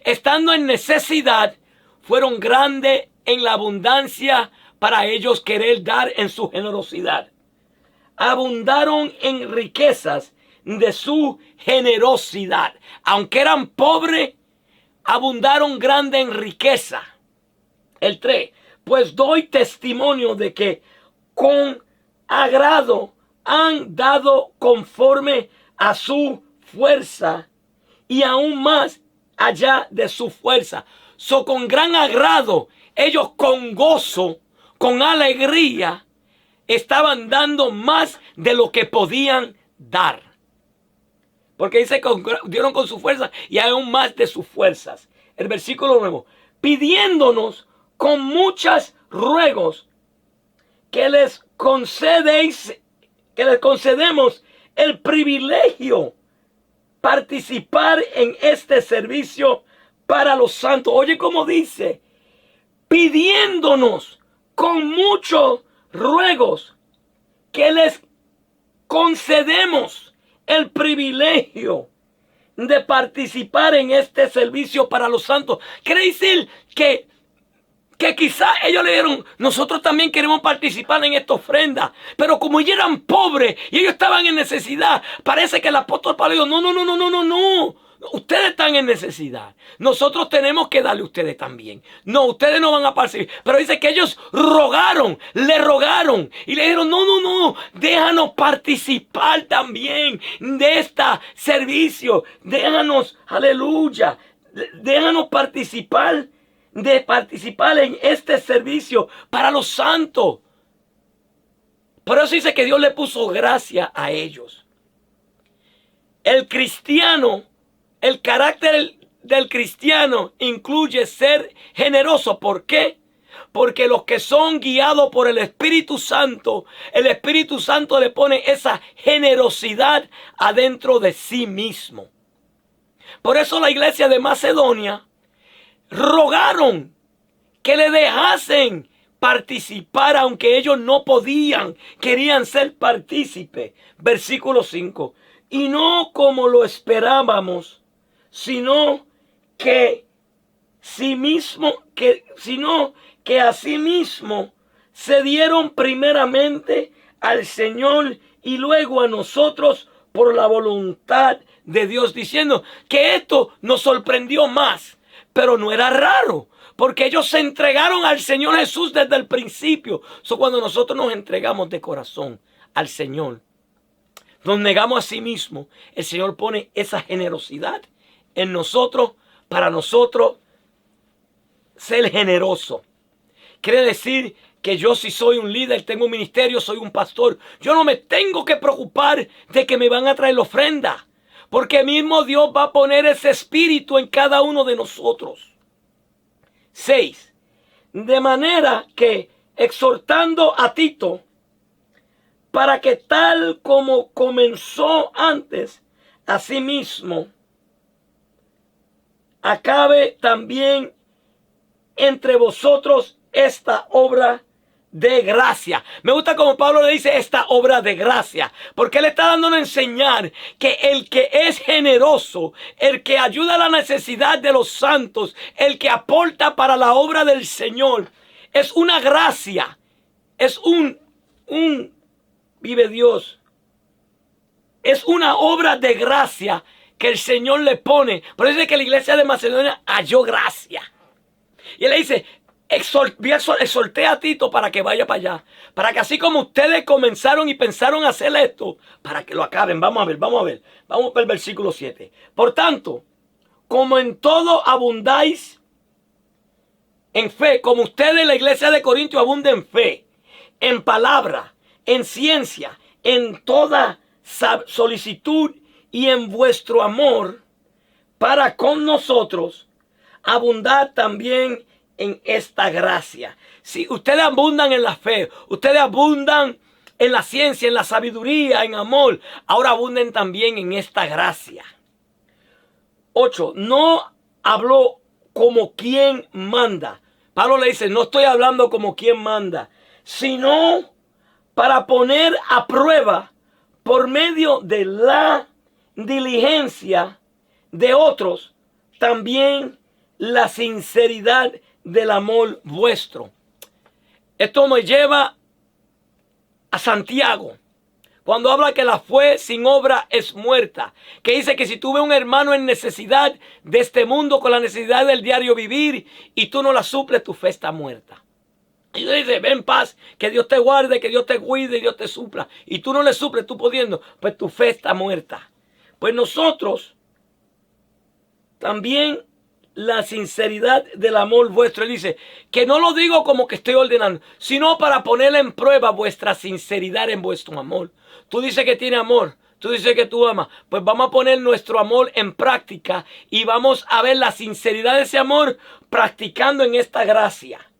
Speaker 1: estando en necesidad, fueron grandes en la abundancia para ellos querer dar en su generosidad. Abundaron en riquezas de su generosidad. Aunque eran pobres, abundaron grande en riqueza. El 3. Pues doy testimonio de que con agrado han dado conforme a su fuerza y aún más allá de su fuerza. Con gran agrado, ellos con gozo, con alegría, estaban dando más de lo que podían dar. Porque dice que dieron con su fuerza y aún más de sus fuerzas. El versículo 9. Pidiéndonos con muchos ruegos que les concedemos el privilegio participar en este servicio para los santos. Oye cómo dice, pidiéndonos con muchos ruegos que les concedemos el privilegio de participar en este servicio para los santos. Quiere decir que quizá ellos le dieron, nosotros también queremos participar en esta ofrenda, pero como ellos eran pobres y ellos estaban en necesidad, parece que el apóstol Pablo dijo, no, ustedes están en necesidad, nosotros tenemos que darle a ustedes también. No, ustedes no van a participar. Pero dice que ellos le rogaron y le dijeron, no, déjanos participar también de este servicio, déjanos, aleluya, déjanos participar en este servicio para los santos. Por eso dice que Dios le puso gracia a ellos. El cristiano, el carácter del cristiano incluye ser generoso. ¿Por qué? Porque los que son guiados por el Espíritu Santo le pone esa generosidad adentro de sí mismo. Por eso la iglesia de Macedonia rogaron que le dejasen participar, aunque ellos no podían, querían ser partícipes. Versículo 5. Y no como lo esperábamos, sino que asimismo se dieron primeramente al Señor y luego a nosotros por la voluntad de Dios, diciendo que esto nos sorprendió más. Pero no era raro, porque ellos se entregaron al Señor Jesús desde el principio. Cuando nosotros nos entregamos de corazón al Señor, nos negamos a sí mismos, el Señor pone esa generosidad en nosotros, para nosotros ser generoso. Quiere decir que yo si soy un líder, tengo un ministerio, soy un pastor, yo no me tengo que preocupar de que me van a traer la ofrenda, porque mismo Dios va a poner ese espíritu en cada uno de nosotros. 6. De manera que exhortando a Tito, para que tal como comenzó antes, asimismo, acabe también entre vosotros esta obra de gracia. Me gusta como Pablo le dice esta obra de gracia, porque él está dándonos a enseñar que el que es generoso, el que ayuda a la necesidad de los santos, el que aporta para la obra del Señor, es una gracia, es vive Dios, es una obra de gracia que el Señor le pone. Por eso es que la iglesia de Macedonia halló gracia. Y él le dice, exhorté a Tito para que vaya para allá, para que así como ustedes comenzaron y pensaron hacer esto, para que lo acaben. Vamos a ver. Vamos para el versículo 7. Por tanto, como en todo abundáis en fe, como ustedes en la iglesia de Corinto abundan en fe, en palabra, en ciencia, en toda solicitud y en vuestro amor para con nosotros, abundad también en esta gracia. Si ustedes abundan en la fe, ustedes abundan en la ciencia, en la sabiduría, en amor, ahora abunden también en esta gracia. 8. No habló como quien manda. Pablo le dice, no estoy hablando como quien manda, sino para poner a prueba por medio de la diligencia de otros, también la sinceridad del amor vuestro. Esto me lleva a Santiago, cuando habla que la fe sin obra es muerta, que dice que si tú ves un hermano en necesidad de este mundo, con la necesidad del diario vivir, y tú no la suples, tu fe está muerta. Y Dios dice, ven en paz, que Dios te guarde, que Dios te cuide y Dios te supla. Y tú no le suples, tú pudiendo, pues tu fe está muerta. Pues nosotros también la sinceridad del amor vuestro. Él dice, que no lo digo como que estoy ordenando, sino para poner en prueba vuestra sinceridad en vuestro amor. Tú dices que tiene amor, tú dices que tú amas, pues vamos a poner nuestro amor en práctica y vamos a ver la sinceridad de ese amor practicando en esta gracia.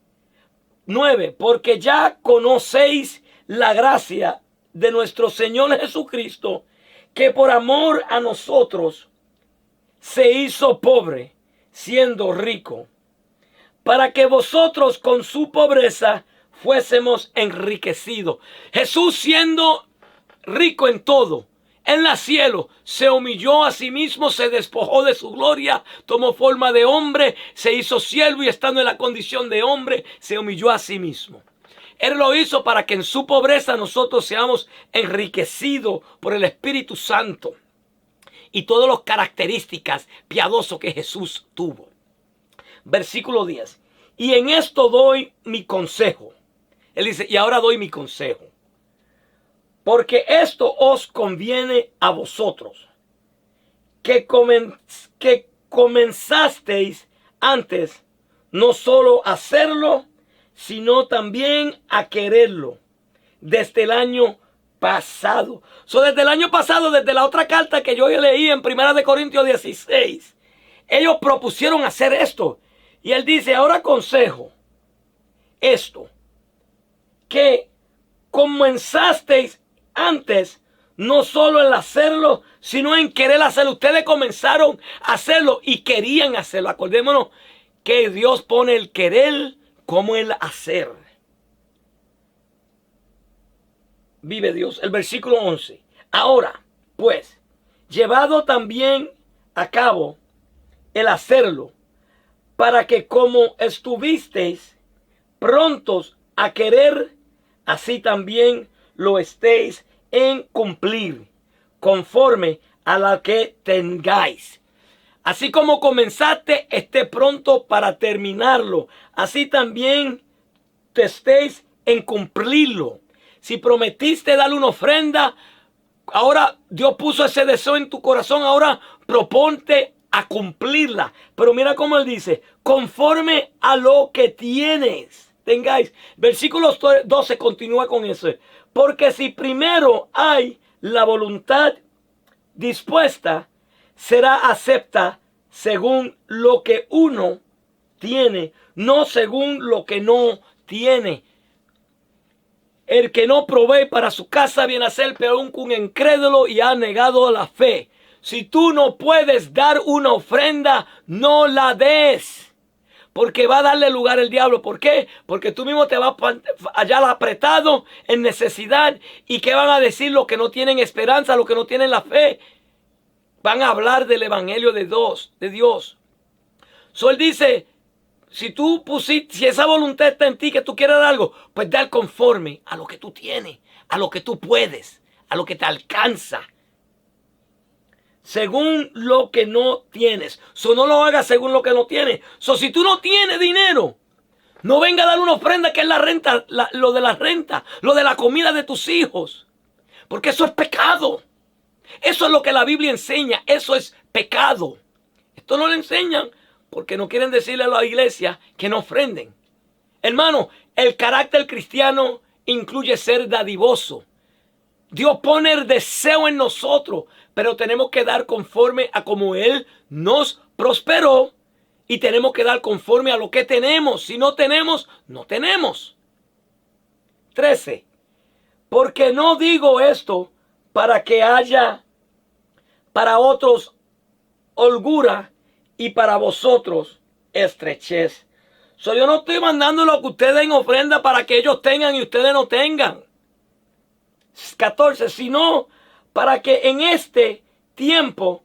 Speaker 1: 9. Porque ya conocéis la gracia de nuestro Señor Jesucristo, que por amor a nosotros se hizo pobre, siendo rico, para que vosotros con su pobreza fuésemos enriquecidos. Jesús, siendo rico en todo, en el cielo, se humilló a sí mismo, se despojó de su gloria, tomó forma de hombre, se hizo siervo y estando en la condición de hombre, se humilló a sí mismo. Él lo hizo para que en su pobreza nosotros seamos enriquecidos por el Espíritu Santo y todas las características piadosas que Jesús tuvo. Versículo 10. Y en esto doy mi consejo. Él dice, y ahora doy mi consejo. Porque esto os conviene a vosotros, que comenzasteis antes, no solo a hacerlo, sino también a quererlo, desde el año pasado. Desde el año pasado, desde la otra carta que yo leí en 1 Corintios 16, ellos propusieron hacer esto. Y él dice, ahora aconsejo esto, que comenzasteis antes, no solo en hacerlo, sino en querer hacerlo. Ustedes comenzaron a hacerlo y querían hacerlo. Acordémonos que Dios pone el querer como el hacer. Vive Dios. El versículo 11. Ahora, pues, llevado también a cabo el hacerlo, para que como estuvisteis prontos a querer, así también lo estéis en cumplir, conforme a la que tengáis. Así como comenzaste, esté pronto para terminarlo. Así también te estéis en cumplirlo. Si prometiste darle una ofrenda, ahora Dios puso ese deseo en tu corazón, ahora proponte a cumplirla. Pero mira cómo él dice, conforme a lo que tienes. tengáis. Versículo 12 continúa con eso. Porque si primero hay la voluntad dispuesta, será acepta según lo que uno tiene, no según lo que no tiene. El que no provee para su casa viene a ser peor que un incrédulo y ha negado la fe. Si tú no puedes dar una ofrenda, no la des. Porque va a darle lugar al diablo. ¿Por qué? Porque tú mismo te vas allá apretado, en necesidad. ¿Y qué van a decir los que no tienen esperanza, los que no tienen la fe? Van a hablar del evangelio de Dios. Él dice, si esa voluntad está en ti, que tú quieras dar algo, pues dar conforme a lo que tú tienes, a lo que tú puedes, a lo que te alcanza. Según lo que no tienes. No lo hagas según lo que no tienes. Si tú no tienes dinero, no venga a dar una ofrenda que es la renta, lo de la renta, lo de la comida de tus hijos. Porque eso es pecado. Eso es lo que la Biblia enseña. Eso es pecado. Esto no lo enseñan porque no quieren decirle a la iglesia que no ofrenden. Hermano, el carácter cristiano incluye ser dadivoso. Dios pone el deseo en nosotros, pero tenemos que dar conforme a como Él nos prosperó y tenemos que dar conforme a lo que tenemos. Si no tenemos, no tenemos. 13. Porque no digo esto para que haya para otros holgura y para vosotros estrechez. Yo no estoy mandándolo a que ustedes den ofrenda para que ellos tengan y ustedes no tengan. 14. Sino para que en este tiempo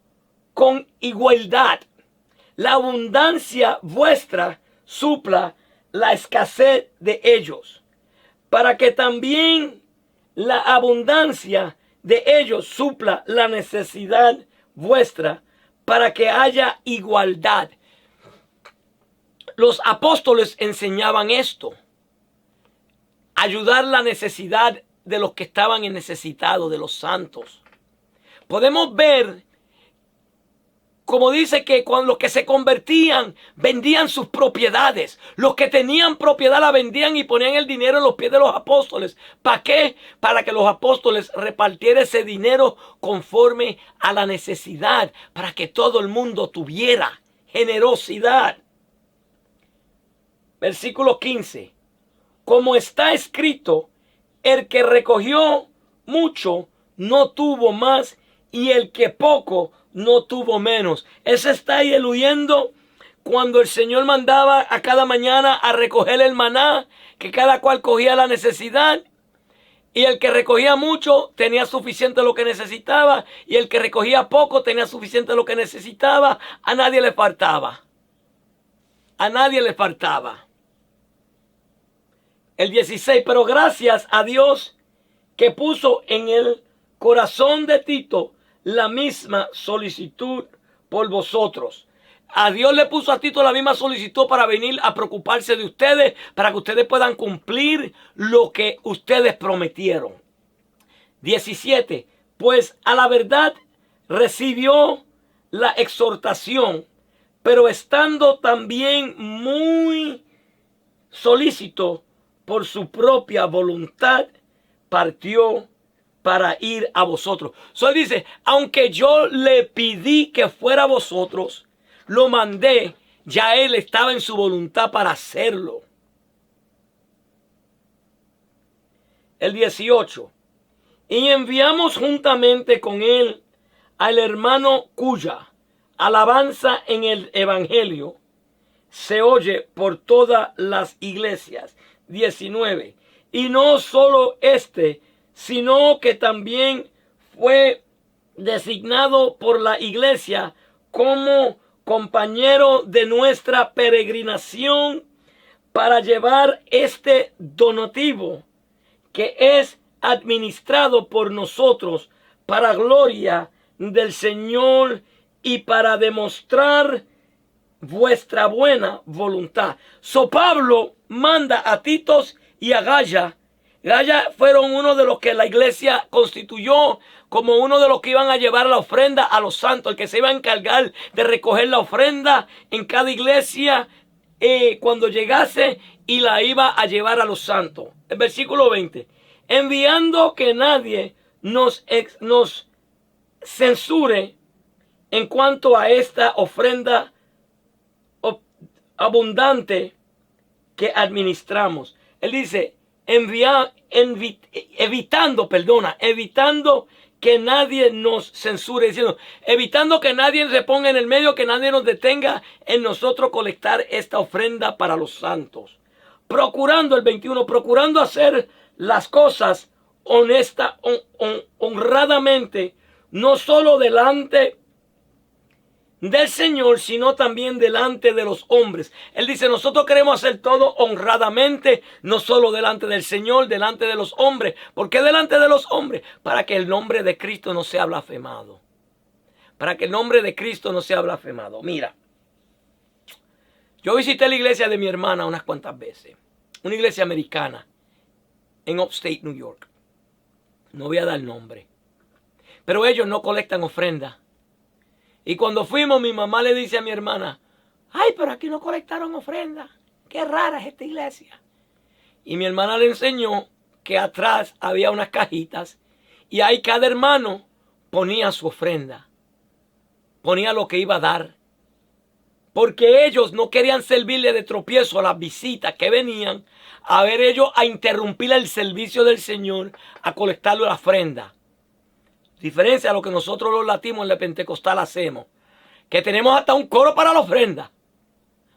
Speaker 1: con igualdad la abundancia vuestra supla la escasez de ellos. Para que también la abundancia de ellos supla la necesidad vuestra, para que haya igualdad. Los apóstoles enseñaban esto. Ayudar la necesidad de los que estaban necesitados, de los santos. Podemos ver, como dice que cuando los que se convertían, vendían sus propiedades. Los que tenían propiedad la vendían y ponían el dinero en los pies de los apóstoles. ¿Para qué? Para que los apóstoles repartieran ese dinero conforme a la necesidad. Para que todo el mundo tuviera generosidad. Versículo 15. Como está escrito, el que recogió mucho no tuvo más, y el que poco no tuvo menos. Ese está ahí eludiendo cuando el Señor mandaba a cada mañana a recoger el maná, que cada cual cogía la necesidad, y el que recogía mucho tenía suficiente lo que necesitaba, y el que recogía poco tenía suficiente lo que necesitaba. A nadie le faltaba. A nadie le faltaba. El 16, pero gracias a Dios que puso en el corazón de Tito la misma solicitud por vosotros. A Dios le puso a Tito la misma solicitud para venir a preocuparse de ustedes, para que ustedes puedan cumplir lo que ustedes prometieron. 17, pues a la verdad recibió la exhortación, pero estando también muy solícito por su propia voluntad, partió para ir a vosotros. Él dice, aunque yo le pedí que fuera a vosotros, lo mandé, ya él estaba en su voluntad para hacerlo. El 18. Y enviamos juntamente con él al hermano cuya alabanza en el evangelio se oye por todas las iglesias. 19. Y no solo sino que también fue designado por la iglesia como compañero de nuestra peregrinación para llevar este donativo que es administrado por nosotros para gloria del Señor y para demostrar vuestra buena voluntad. Pablo manda a Titos y a Gaya. Gaya fueron uno de los que la iglesia constituyó como uno de los que iban a llevar la ofrenda a los santos, el que se iba a encargar de recoger la ofrenda en cada iglesia cuando llegase y la iba a llevar a los santos. El versículo 20. Enviando que nadie nos censure en cuanto a esta ofrenda abundante que administramos. Él dice, evitando que nadie nos censure, diciendo, evitando que nadie se ponga en el medio, que nadie nos detenga en nosotros colectar esta ofrenda para los santos. Procurando, el 21, procurando hacer las cosas honradamente, no solo delante del Señor, sino también delante de los hombres. Él dice, nosotros queremos hacer todo honradamente, no solo delante del Señor, delante de los hombres. ¿Por qué delante de los hombres? Para que el nombre de Cristo no sea blasfemado. Para que el nombre de Cristo no sea blasfemado. Mira, yo visité la iglesia de mi hermana unas cuantas veces. Una iglesia americana en Upstate, New York. No voy a dar nombre. Pero ellos no colectan ofrenda. Y cuando fuimos, mi mamá le dice a mi hermana, ay, pero aquí no colectaron ofrenda. Qué rara es esta iglesia. Y mi hermana le enseñó que atrás había unas cajitas y ahí cada hermano ponía su ofrenda. Ponía lo que iba a dar. Porque ellos no querían servirle de tropiezo a las visitas que venían a ver ellos a interrumpir el servicio del Señor, a colectar la ofrenda. Diferencia a lo que nosotros los latinos en la Pentecostal hacemos. Que tenemos hasta un coro para la ofrenda.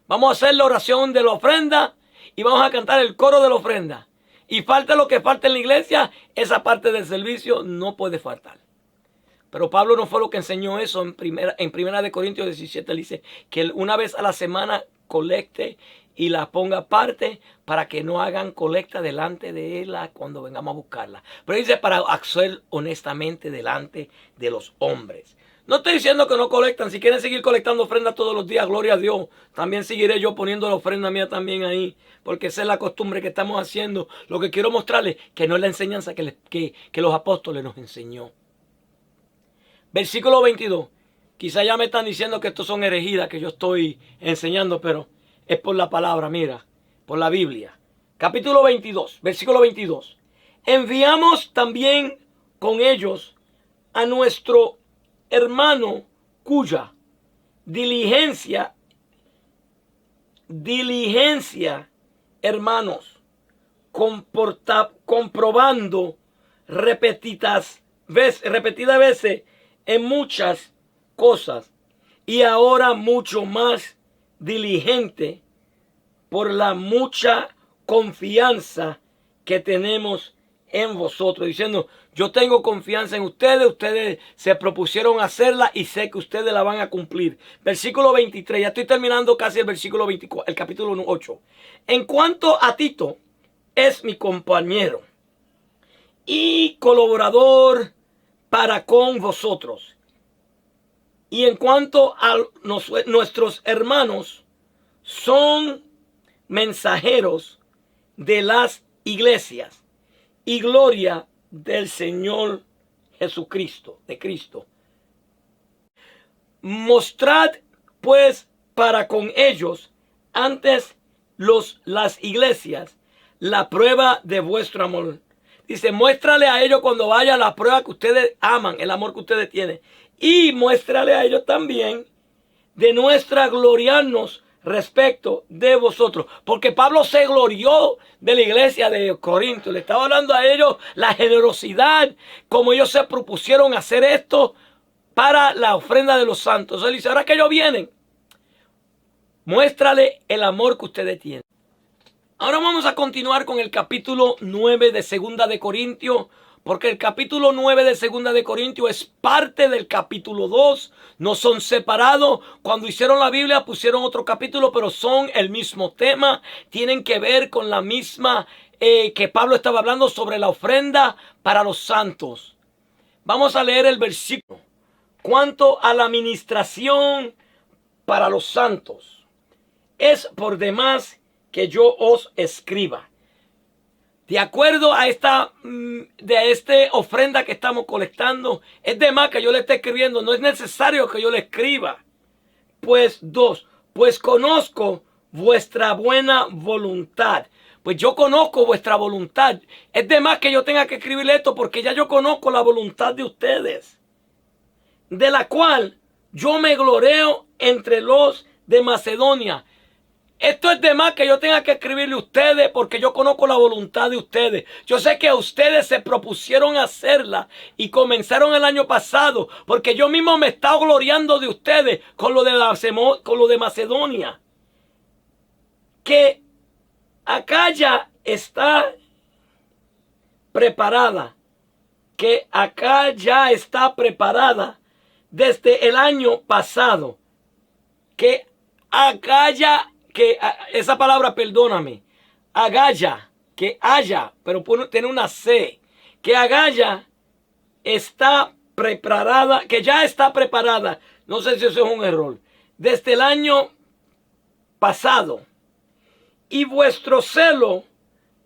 Speaker 1: Vamos a hacer la oración de la ofrenda y vamos a cantar el coro de la ofrenda. Y falta lo que falta en la iglesia, esa parte del servicio no puede faltar. Pero Pablo no fue lo que enseñó eso en primera de Corintios 17. Él dice que una vez a la semana colecte y la ponga aparte para que no hagan colecta delante de él cuando vengamos a buscarla. Pero dice para hacer honestamente delante de los hombres. No estoy diciendo que no colectan. Si quieren seguir colectando ofrendas todos los días, gloria a Dios. También seguiré yo poniendo la ofrenda mía también ahí. Porque esa es la costumbre que estamos haciendo. Lo que quiero mostrarles que no es la enseñanza que los apóstoles nos enseñó. Versículo 22. Quizá ya me están diciendo que estos son herejías que yo estoy enseñando, pero es por la palabra, mira, por la Biblia. Capítulo 22, versículo 22. Enviamos también con ellos a nuestro hermano cuya diligencia, hermanos, comprobando repetidas veces en muchas cosas, y ahora mucho más diligente por la mucha confianza que tenemos en vosotros, diciendo, yo tengo confianza en ustedes se propusieron hacerla y sé que ustedes la van a cumplir. Versículo 23, ya estoy terminando casi el versículo 24, el capítulo 8. En cuanto a Tito, es mi compañero y colaborador para con vosotros. Y en cuanto a nuestros hermanos, son mensajeros de las iglesias y gloria del Señor Jesucristo, de Cristo. Mostrad pues para con ellos antes las iglesias la prueba de vuestro amor. Dice, muéstrale a ellos cuando vaya la prueba que ustedes aman, el amor que ustedes tienen. Y muéstrale a ellos también de nuestra gloriarnos respecto de vosotros. Porque Pablo se glorió de la iglesia de Corinto. Le estaba hablando a ellos la generosidad, como ellos se propusieron hacer esto para la ofrenda de los santos. Él dice, ahora que ellos vienen, muéstrale el amor que ustedes tienen. Ahora vamos a continuar con el capítulo 9 de Segunda de Corintios, porque el capítulo 9 de Segunda de Corintios es parte del capítulo 2, no son separados. Cuando hicieron la Biblia pusieron otro capítulo, pero son el mismo tema, tienen que ver con la misma que Pablo estaba hablando sobre la ofrenda para los santos. Vamos a leer el versículo. Cuanto a la administración para los santos, es por demás que yo os escriba. De acuerdo a esta ofrenda que estamos colectando, es de más que yo le esté escribiendo. No es necesario que yo le escriba. Pues conozco vuestra buena voluntad. Pues yo conozco vuestra voluntad. Es de más que yo tenga que escribir esto porque ya yo conozco la voluntad de ustedes, de la cual yo me gloreo entre los de Macedonia. Esto es de más que yo tenga que escribirle a ustedes porque yo conozco la voluntad de ustedes. Yo sé que ustedes se propusieron hacerla y comenzaron el año pasado porque yo mismo me he estado gloriando de ustedes con lo de Macedonia. Que acá ya está preparada. Que acá ya está preparada desde el año pasado. Que acá ya... esa palabra, perdóname, agaya, que haya, pero tiene una C, que agaya está preparada, que ya está preparada, no sé si eso es un error, desde el año pasado, y vuestro celo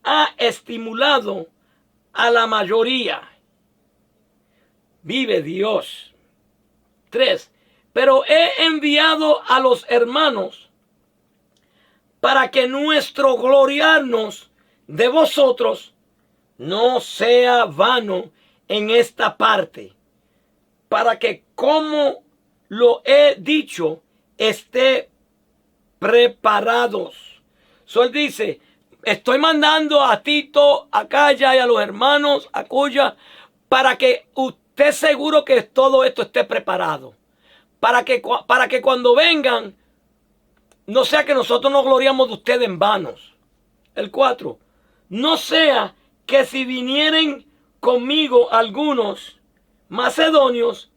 Speaker 1: ha estimulado a la mayoría. Vive Dios. 3. Pero he enviado a los hermanos para que nuestro gloriarnos de vosotros no sea vano en esta parte, para que, como lo he dicho, esté preparados. Él dice, estoy mandando a Tito, a Acaya y a los hermanos, a Cuya, para que usted seguro que todo esto esté preparado. Para que cuando vengan, no sea que nosotros nos gloriamos de ustedes en vanos. El 4. No sea que si vinieren conmigo algunos macedonios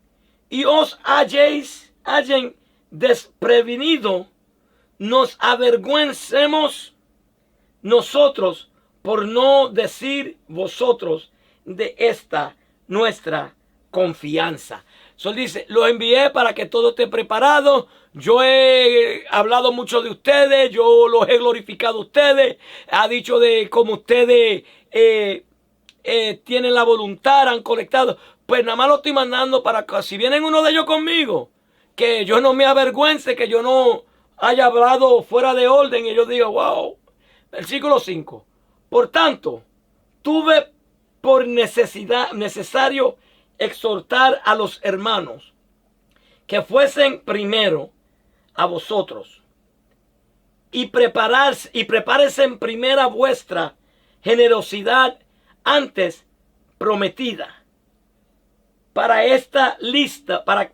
Speaker 1: y os hallen desprevenido, nos avergüencemos nosotros por no decir vosotros de esta nuestra confianza. Él dice, los envié para que todo esté preparado. Yo he hablado mucho de ustedes, yo los he glorificado a ustedes. Ha dicho de cómo ustedes tienen la voluntad, han conectado. Pues nada más lo estoy mandando para que si vienen uno de ellos conmigo, que yo no me avergüence, que yo no haya hablado fuera de orden y yo diga, wow. Versículo 5. Por tanto, tuve por necesario exhortar a los hermanos que fuesen primero a vosotros y prepárense en primera vuestra generosidad antes prometida para esta lista, para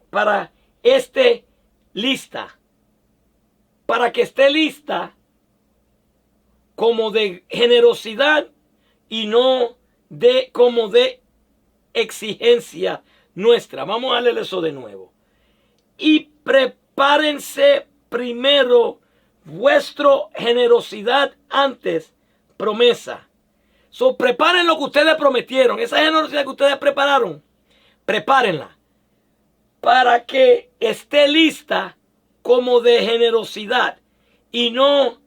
Speaker 1: que esté lista como de generosidad y no como de exigencia nuestra. Vamos a leer eso de nuevo. Y prepárense primero vuestra generosidad antes promesa. Preparen lo que ustedes prometieron. Esa generosidad que ustedes prepararon, prepárenla para que esté lista como de generosidad y no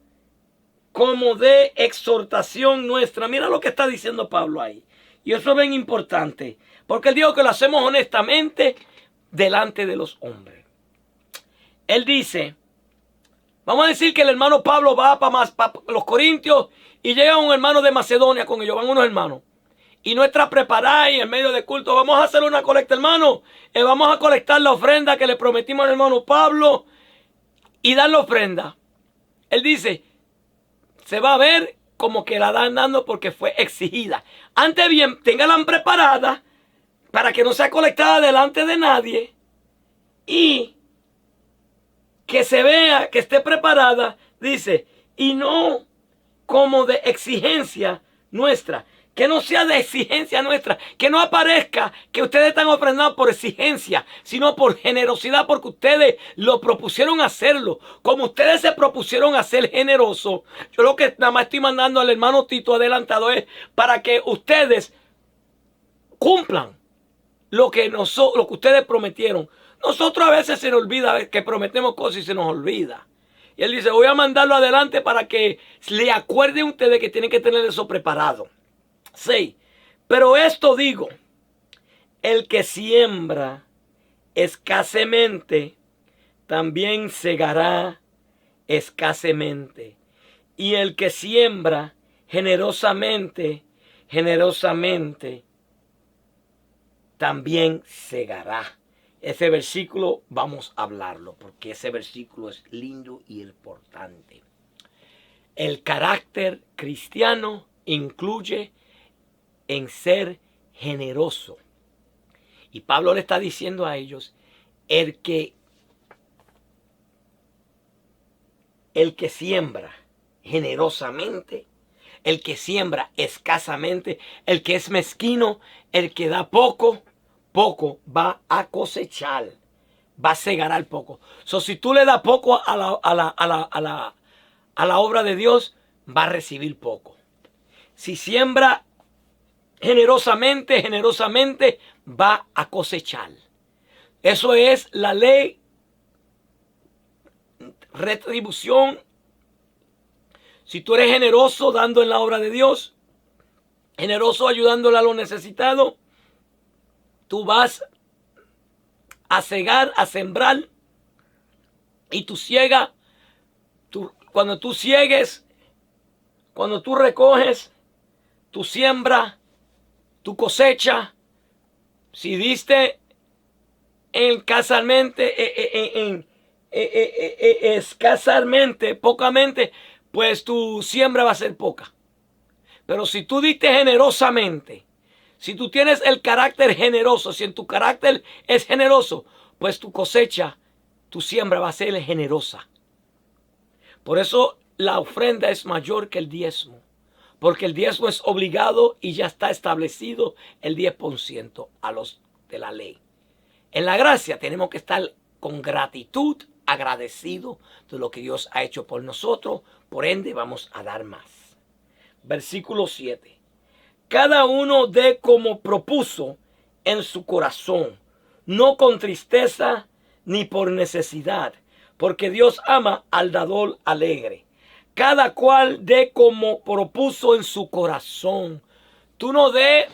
Speaker 1: como de exhortación nuestra. Mira lo que está diciendo Pablo ahí. Y eso es bien importante, porque él dijo que lo hacemos honestamente delante de los hombres. Él dice, vamos a decir que el hermano Pablo va para los Corintios y llega un hermano de Macedonia con ellos, van unos hermanos. Y no está preparada y en medio de culto, vamos a hacer una colecta, hermano. Vamos a colectar la ofrenda que le prometimos al hermano Pablo y dar la ofrenda. Él dice, se va a ver como que la dan dando porque fue exigida. Antes bien, ténganla preparada para que no sea colectada delante de nadie y que se vea que esté preparada, dice, y no como de exigencia nuestra. Que no sea de exigencia nuestra, que no aparezca que ustedes están ofrendando por exigencia, sino por generosidad, porque ustedes lo propusieron hacerlo. Como ustedes se propusieron a ser generosos, yo lo que nada más estoy mandando al hermano Tito adelantado es para que ustedes cumplan lo que ustedes prometieron. Nosotros a veces se nos olvida que prometemos cosas y se nos olvida. Y él dice, voy a mandarlo adelante para que le acuerden ustedes que tienen que tener eso preparado. 6. Pero esto digo, el que siembra escasamente, también segará escasamente. Y el que siembra generosamente, generosamente también segará. Ese versículo vamos a hablarlo porque ese versículo es lindo y importante. El carácter cristiano incluye en ser generoso. Y Pablo le está diciendo a ellos, el que siembra generosamente, el que siembra escasamente, el que es mezquino, el que da poco, poco va a cosechar, va a segar al poco. Si tú le das poco a la obra de Dios, va a recibir poco. Si siembra generosamente, generosamente va a cosechar. Eso es la ley, retribución. Si tú eres generoso dando en la obra de Dios, generoso ayudándole a los necesitados, tú vas a segar, a sembrar, y tú ciegas. Cuando tú ciegues, cuando tú recoges, tú siembras, tu cosecha. Si diste escasamente, pocamente, pues tu siembra va a ser poca. Pero si tú diste generosamente, si tú tienes el carácter generoso, si en tu carácter es generoso, pues tu cosecha, tu siembra va a ser generosa. Por eso la ofrenda es mayor que el diezmo. Porque el diezmo es obligado y ya está establecido el 10% a los de la ley. En la gracia tenemos que estar con gratitud, agradecido de lo que Dios ha hecho por nosotros. Por ende vamos a dar más. Versículo 7. Cada uno dé como propuso en su corazón, no con tristeza ni por necesidad, porque Dios ama al dador alegre. Cada cual dé como propuso en su corazón. Tú no dé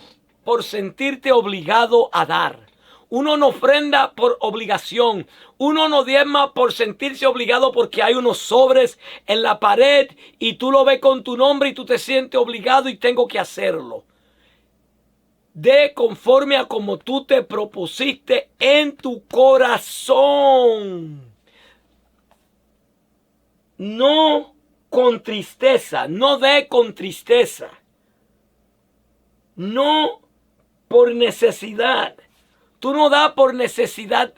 Speaker 1: por sentirte obligado a dar. Uno no ofrenda por obligación. Uno no diezma por sentirse obligado porque hay unos sobres en la pared y tú lo ves con tu nombre y tú te sientes obligado y tengo que hacerlo. Dé conforme a como tú te propusiste en tu corazón. No con tristeza, no dé con tristeza. No por necesidad. Tú no das por necesidad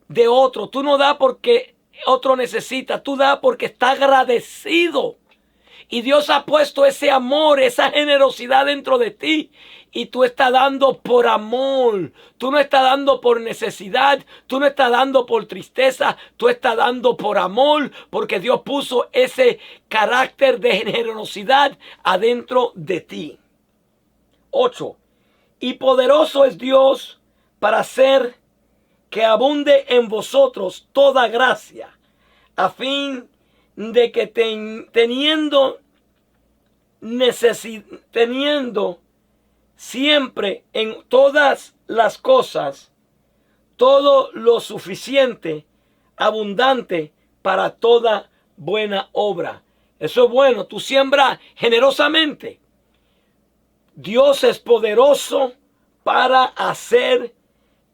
Speaker 1: de otro. Tú no das porque otro necesita. Tú das porque está agradecido. Y Dios ha puesto ese amor, esa generosidad dentro de ti. Y tú estás dando por amor. Tú no estás dando por necesidad. Tú no estás dando por tristeza. Tú estás dando por amor. Porque Dios puso ese carácter de generosidad adentro de ti. 8. Y poderoso es Dios para hacer que abunde en vosotros toda gracia, a fin de que teniendo siempre en todas las cosas todo lo suficiente, abundante para toda buena obra. Eso es bueno, tú siembras generosamente. Dios es poderoso para hacer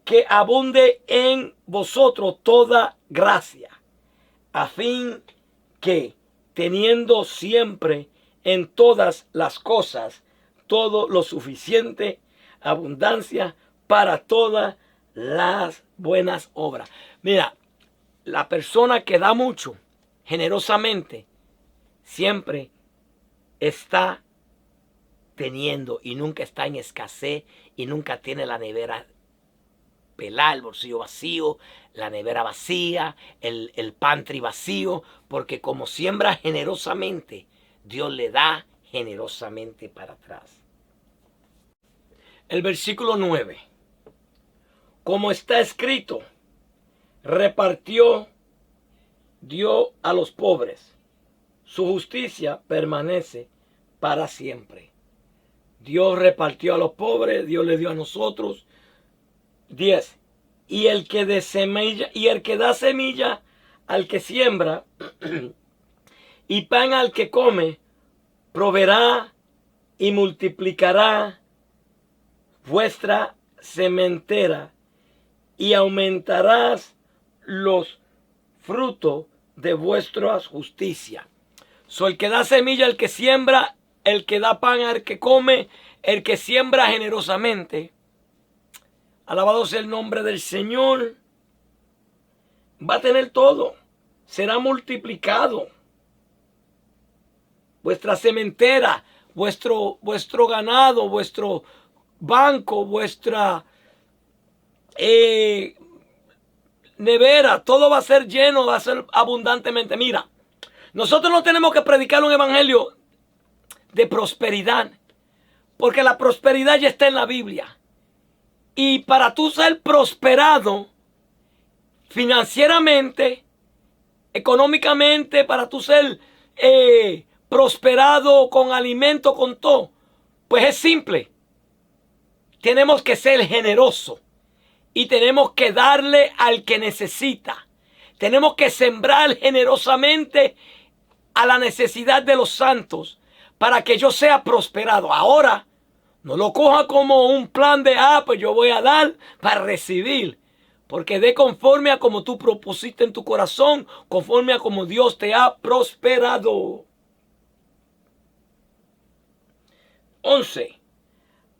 Speaker 1: que abunde en vosotros toda gracia, a fin que, teniendo siempre en todas las cosas todo lo suficiente, abundancia para todas las buenas obras. Mira, la persona que da mucho, generosamente, siempre está teniendo y nunca está en escasez y nunca tiene la nevera pelada, el bolsillo vacío, la nevera vacía, el pantry vacío, porque como siembra generosamente, Dios le da generosamente para atrás. El versículo 9. Como está escrito, repartió, dio a los pobres. Su justicia permanece para siempre. Dios repartió a los pobres, Dios le dio a nosotros. 10. Y el que da semilla al que siembra, y pan al que come, proveerá y multiplicará vuestra sementera y aumentarás los frutos de vuestra justicia. El que da semilla, el que siembra, el que da pan al que come, el que siembra generosamente. Alabado sea el nombre del Señor. Va a tener todo. Será multiplicado. Vuestra sementera, vuestro ganado, vuestro banco, vuestra nevera, todo va a ser lleno, va a ser abundantemente. Mira, nosotros no tenemos que predicar un evangelio de prosperidad, porque la prosperidad ya está en la Biblia. Y para tú ser prosperado financieramente, económicamente, para tú ser prosperado con alimento, con todo, pues es simple. Tenemos que ser generosos y tenemos que darle al que necesita. Tenemos que sembrar generosamente a la necesidad de los santos para que yo sea prosperado. Ahora, no lo coja como un plan de, pues yo voy a dar para recibir. Porque de conforme a como tú propusiste en tu corazón, conforme a como Dios te ha prosperado. 11.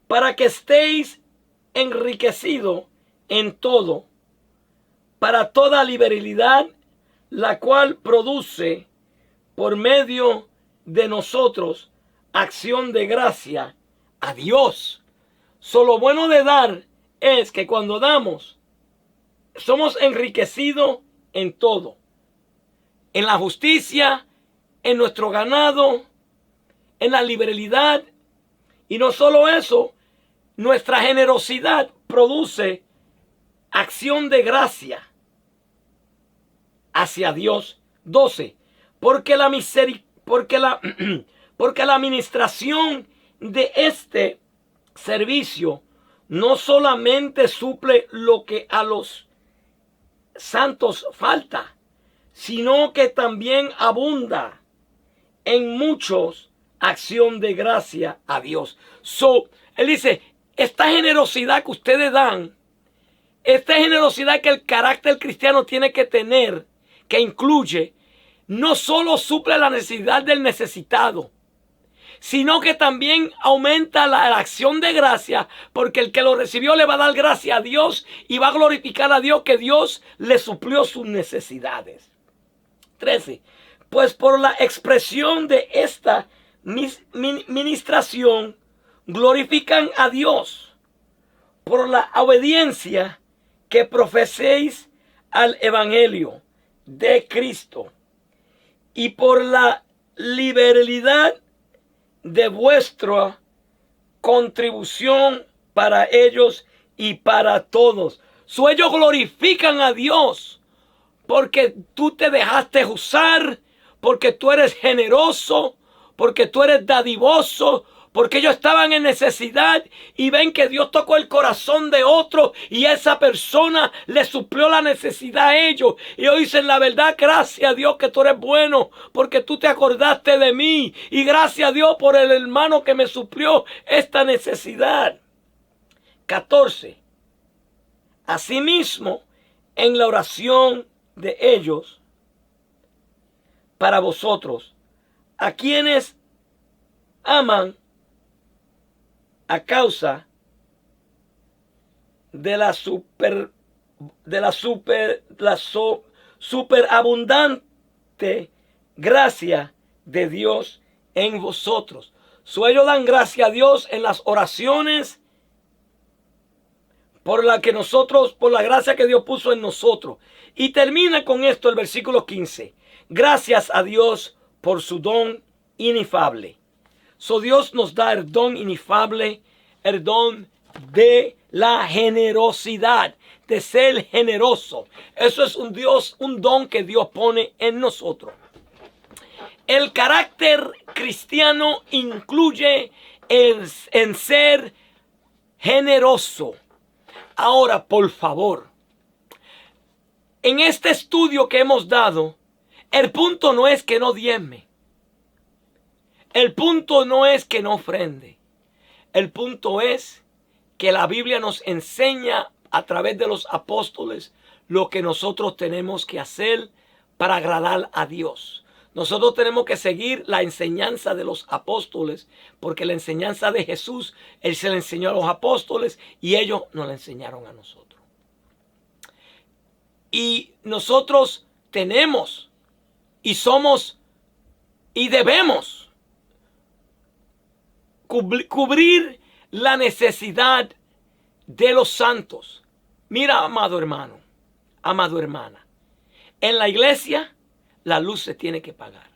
Speaker 1: Para que estéis enriquecidos en todo, para toda liberalidad, la cual produce por medio de nosotros acción de gracia a Dios. Lo bueno de dar es que cuando damos, somos enriquecidos en todo. En la justicia, en nuestro ganado, en la liberalidad. Y no solo eso, nuestra generosidad produce acción de gracia hacia Dios. 12. Porque la administración de este servicio no solamente suple lo que a los santos falta, sino que también abunda en muchos acción de gracia a Dios. Él dice, esta generosidad que ustedes dan, esta generosidad que el carácter cristiano tiene que tener, que incluye, no solo suple la necesidad del necesitado, sino que también aumenta la acción de gracia, porque el que lo recibió le va a dar gracia a Dios y va a glorificar a Dios que Dios le suplió sus necesidades. 13. Pues por la expresión de esta ministración glorifican a Dios por la obediencia que profeséis al evangelio de Cristo y por la liberalidad de vuestra contribución para ellos y para todos. Ellos glorifican a Dios porque tú te dejaste usar, porque tú eres generoso, porque tú eres dadivoso, porque ellos estaban en necesidad y ven que Dios tocó el corazón de otro y esa persona le suplió la necesidad a ellos. Y ellos dicen, la verdad, gracias a Dios que tú eres bueno, porque tú te acordaste de mí. Y gracias a Dios por el hermano que me suplió esta necesidad. 14. Asimismo, en la oración de ellos, para vosotros, a quienes aman a causa de la superabundante gracia de Dios en vosotros. Ellos dan gracia a Dios en las oraciones por la gracia que Dios puso en nosotros. Y termina con esto el versículo 15. Gracias a Dios por su don inefable. Dios nos da el don inefable, el don de la generosidad, de ser generoso. Eso es un don que Dios pone en nosotros. El carácter cristiano incluye en ser generoso. Ahora, por favor, en este estudio que hemos dado, el punto no es que no diezme. El punto no es que no ofrende. El punto es que la Biblia nos enseña a través de los apóstoles lo que nosotros tenemos que hacer para agradar a Dios. Nosotros tenemos que seguir la enseñanza de los apóstoles, porque la enseñanza de Jesús, Él se la enseñó a los apóstoles y ellos nos la enseñaron a nosotros. Y nosotros tenemos y somos y debemos cubrir la necesidad de los santos. Mira, amado hermano, amado hermana, en la iglesia la luz se tiene que pagar.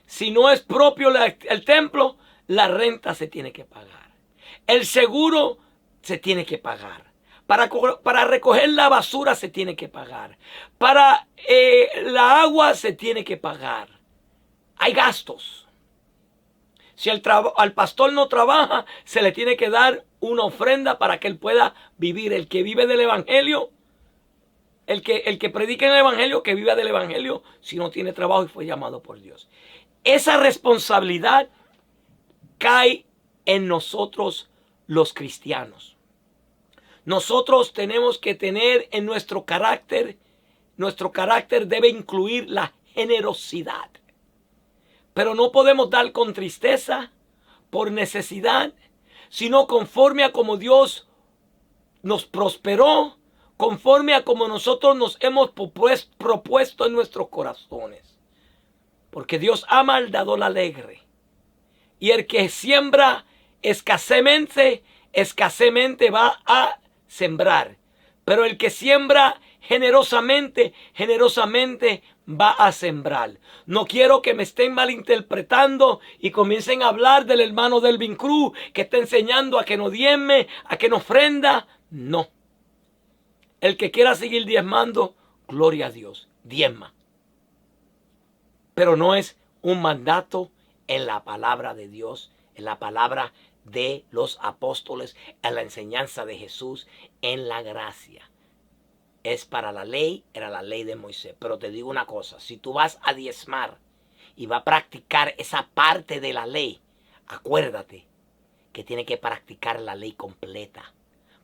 Speaker 1: Si no es propio el templo, la renta se tiene que pagar. El seguro se tiene que pagar. Para recoger la basura se tiene que pagar. Para la agua se tiene que pagar. Hay gastos. Si al pastor no trabaja, se le tiene que dar una ofrenda para que él pueda vivir. El que vive del evangelio, el que predica el evangelio, que viva del evangelio, si no tiene trabajo y fue llamado por Dios. Esa responsabilidad cae en nosotros los cristianos. Nosotros tenemos que tener en nuestro carácter debe incluir la generosidad. Pero no podemos dar con tristeza, por necesidad, sino conforme a como Dios nos prosperó, conforme a como nosotros nos hemos propuesto en nuestros corazones. Porque Dios ama al dador alegre. Y el que siembra escasamente va a sembrar. Pero el que siembra generosamente va a sembrar. No quiero que me estén malinterpretando y comiencen a hablar del hermano Delvin Cruz que está enseñando a que no diezme, a que no ofrenda. No. El que quiera seguir diezmando, gloria a Dios, diezma. Pero no es un mandato en la palabra de Dios, en la palabra de los apóstoles, en la enseñanza de Jesús, en la gracia. Es para la ley, era la ley de Moisés. Pero te digo una cosa, si tú vas a diezmar y vas a practicar esa parte de la ley, acuérdate que tiene que practicar la ley completa.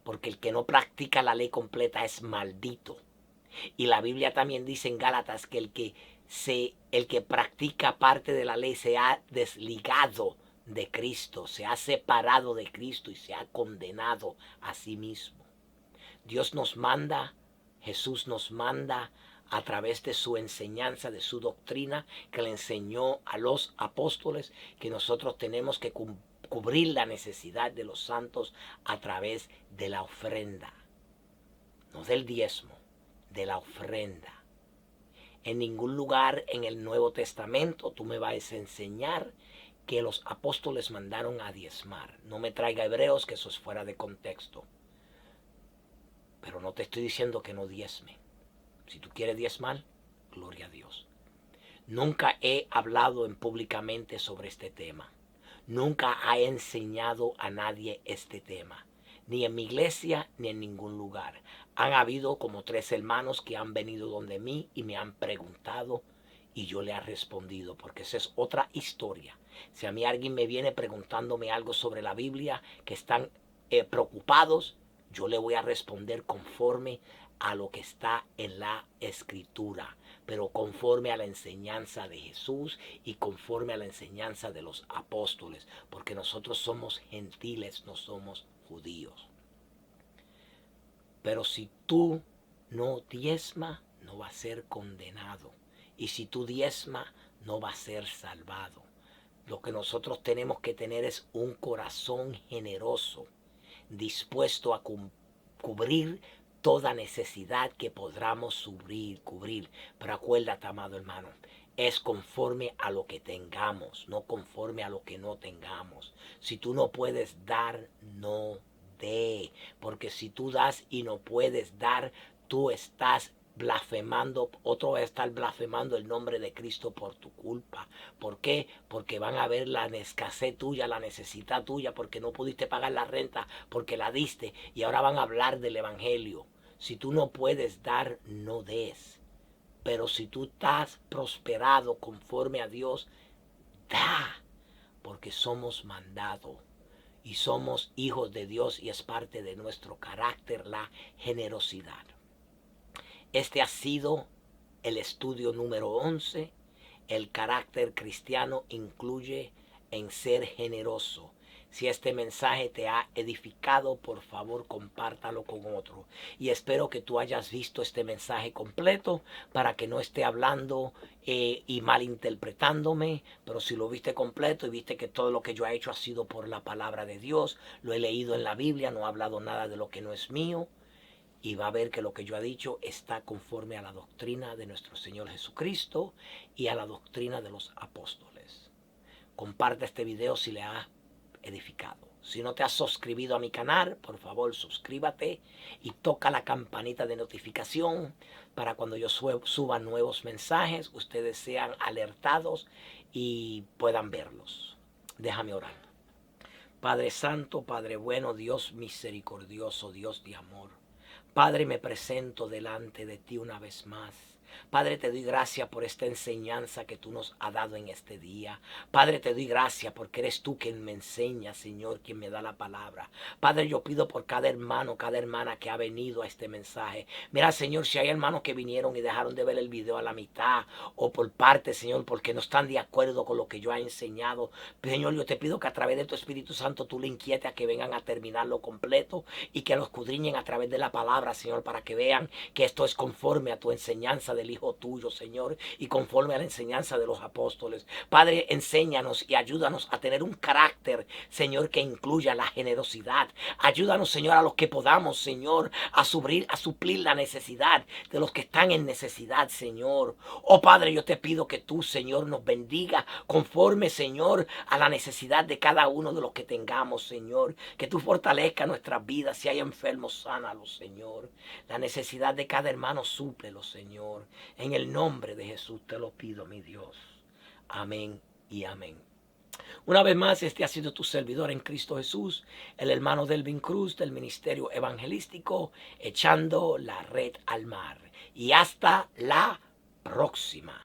Speaker 1: Porque el que no practica la ley completa es maldito. Y la Biblia también dice en Gálatas que el que practica parte de la ley se ha desligado de Cristo, se ha separado de Cristo y se ha condenado a sí mismo. Dios nos manda, Jesús nos manda a través de su enseñanza, de su doctrina que le enseñó a los apóstoles, que nosotros tenemos que cubrir la necesidad de los santos a través de la ofrenda, no del diezmo, de la ofrenda. En ningún lugar en el Nuevo Testamento tú me vas a enseñar que los apóstoles mandaron a diezmar. No me traiga Hebreos, que eso es fuera de contexto. Pero no te estoy diciendo que no diezme. Si tú quieres diezmar, gloria a Dios. Nunca he hablado públicamente sobre este tema. Nunca he enseñado a nadie este tema. Ni en mi iglesia, ni en ningún lugar. Han habido como 3 hermanos que han venido donde mí y me han preguntado y yo le he respondido, porque esa es otra historia. Si a mí alguien me viene preguntándome algo sobre la Biblia, que están preocupados, yo le voy a responder conforme a lo que está en la Escritura, pero conforme a la enseñanza de Jesús y conforme a la enseñanza de los apóstoles, porque nosotros somos gentiles, no somos judíos. Pero si tú no diezma, no va a ser condenado. Y si tú diezma, no va a ser salvado. Lo que nosotros tenemos que tener es un corazón generoso, dispuesto a cubrir toda necesidad que podamos cubrir. Pero acuérdate, amado hermano, es conforme a lo que tengamos, no conforme a lo que no tengamos. Si tú no puedes dar, no dé. Porque si tú das y no puedes dar, tú estás blasfemando, otro va a estar blasfemando el nombre de Cristo por tu culpa. ¿Por qué? Porque van a ver la escasez tuya, la necesidad tuya, porque no pudiste pagar la renta, porque la diste, y ahora van a hablar del evangelio. Si tú no puedes dar, no des. Pero si tú estás prosperado conforme a Dios, da. porque somos mandados y somos hijos de Dios y es parte de nuestro carácter la generosidad. Este ha sido el estudio número 11. El carácter cristiano incluye en ser generoso. Si este mensaje te ha edificado, por favor compártalo con otro. Y espero que tú hayas visto este mensaje completo para que no esté hablando y malinterpretándome. Pero si lo viste completo y viste que todo lo que yo he hecho ha sido por la palabra de Dios, lo he leído en la Biblia, no he hablado nada de lo que no es mío. Y va a ver que lo que yo he dicho está conforme a la doctrina de nuestro Señor Jesucristo y a la doctrina de los apóstoles. Comparte este video si le ha edificado. Si no te has suscribido a mi canal, por favor suscríbete y toca la campanita de notificación para cuando yo suba nuevos mensajes, ustedes sean alertados y puedan verlos. Déjame orar. Padre Santo, Padre bueno, Dios misericordioso, Dios de amor. Padre, me presento delante de ti una vez más. Padre, te doy gracias por esta enseñanza que tú nos has dado en este día. Padre, te doy gracias porque eres tú quien me enseña, Señor, quien me da la palabra. Padre, yo pido por cada hermano, cada hermana que ha venido a este mensaje. Mira, Señor, si hay hermanos que vinieron y dejaron de ver el video a la mitad o por parte, Señor, porque no están de acuerdo con lo que yo he enseñado. Señor, yo te pido que a través de tu Espíritu Santo tú le inquietes a que vengan a terminarlo completo y que lo escudriñen a través de la palabra, Señor, para que vean que esto es conforme a tu enseñanza del Hijo tuyo, Señor, y conforme a la enseñanza de los apóstoles. Padre, enséñanos y ayúdanos a tener un carácter, Señor, que incluya la generosidad. Ayúdanos, Señor, a los que podamos, Señor, a suplir la necesidad de los que están en necesidad, Señor. Oh Padre, yo te pido que tú, Señor, nos bendiga conforme, Señor, a la necesidad de cada uno de los que tengamos, Señor. Que tú fortalezcas nuestras vidas. Si hay enfermos, sánalos, Señor. La necesidad de cada hermano, súplelo, Señor. En el nombre de Jesús te lo pido, mi Dios. Amén y amén. Una vez más, este ha sido tu servidor en Cristo Jesús, el hermano Delvin Cruz del Ministerio Evangelístico, echando la red al mar. Y hasta la próxima.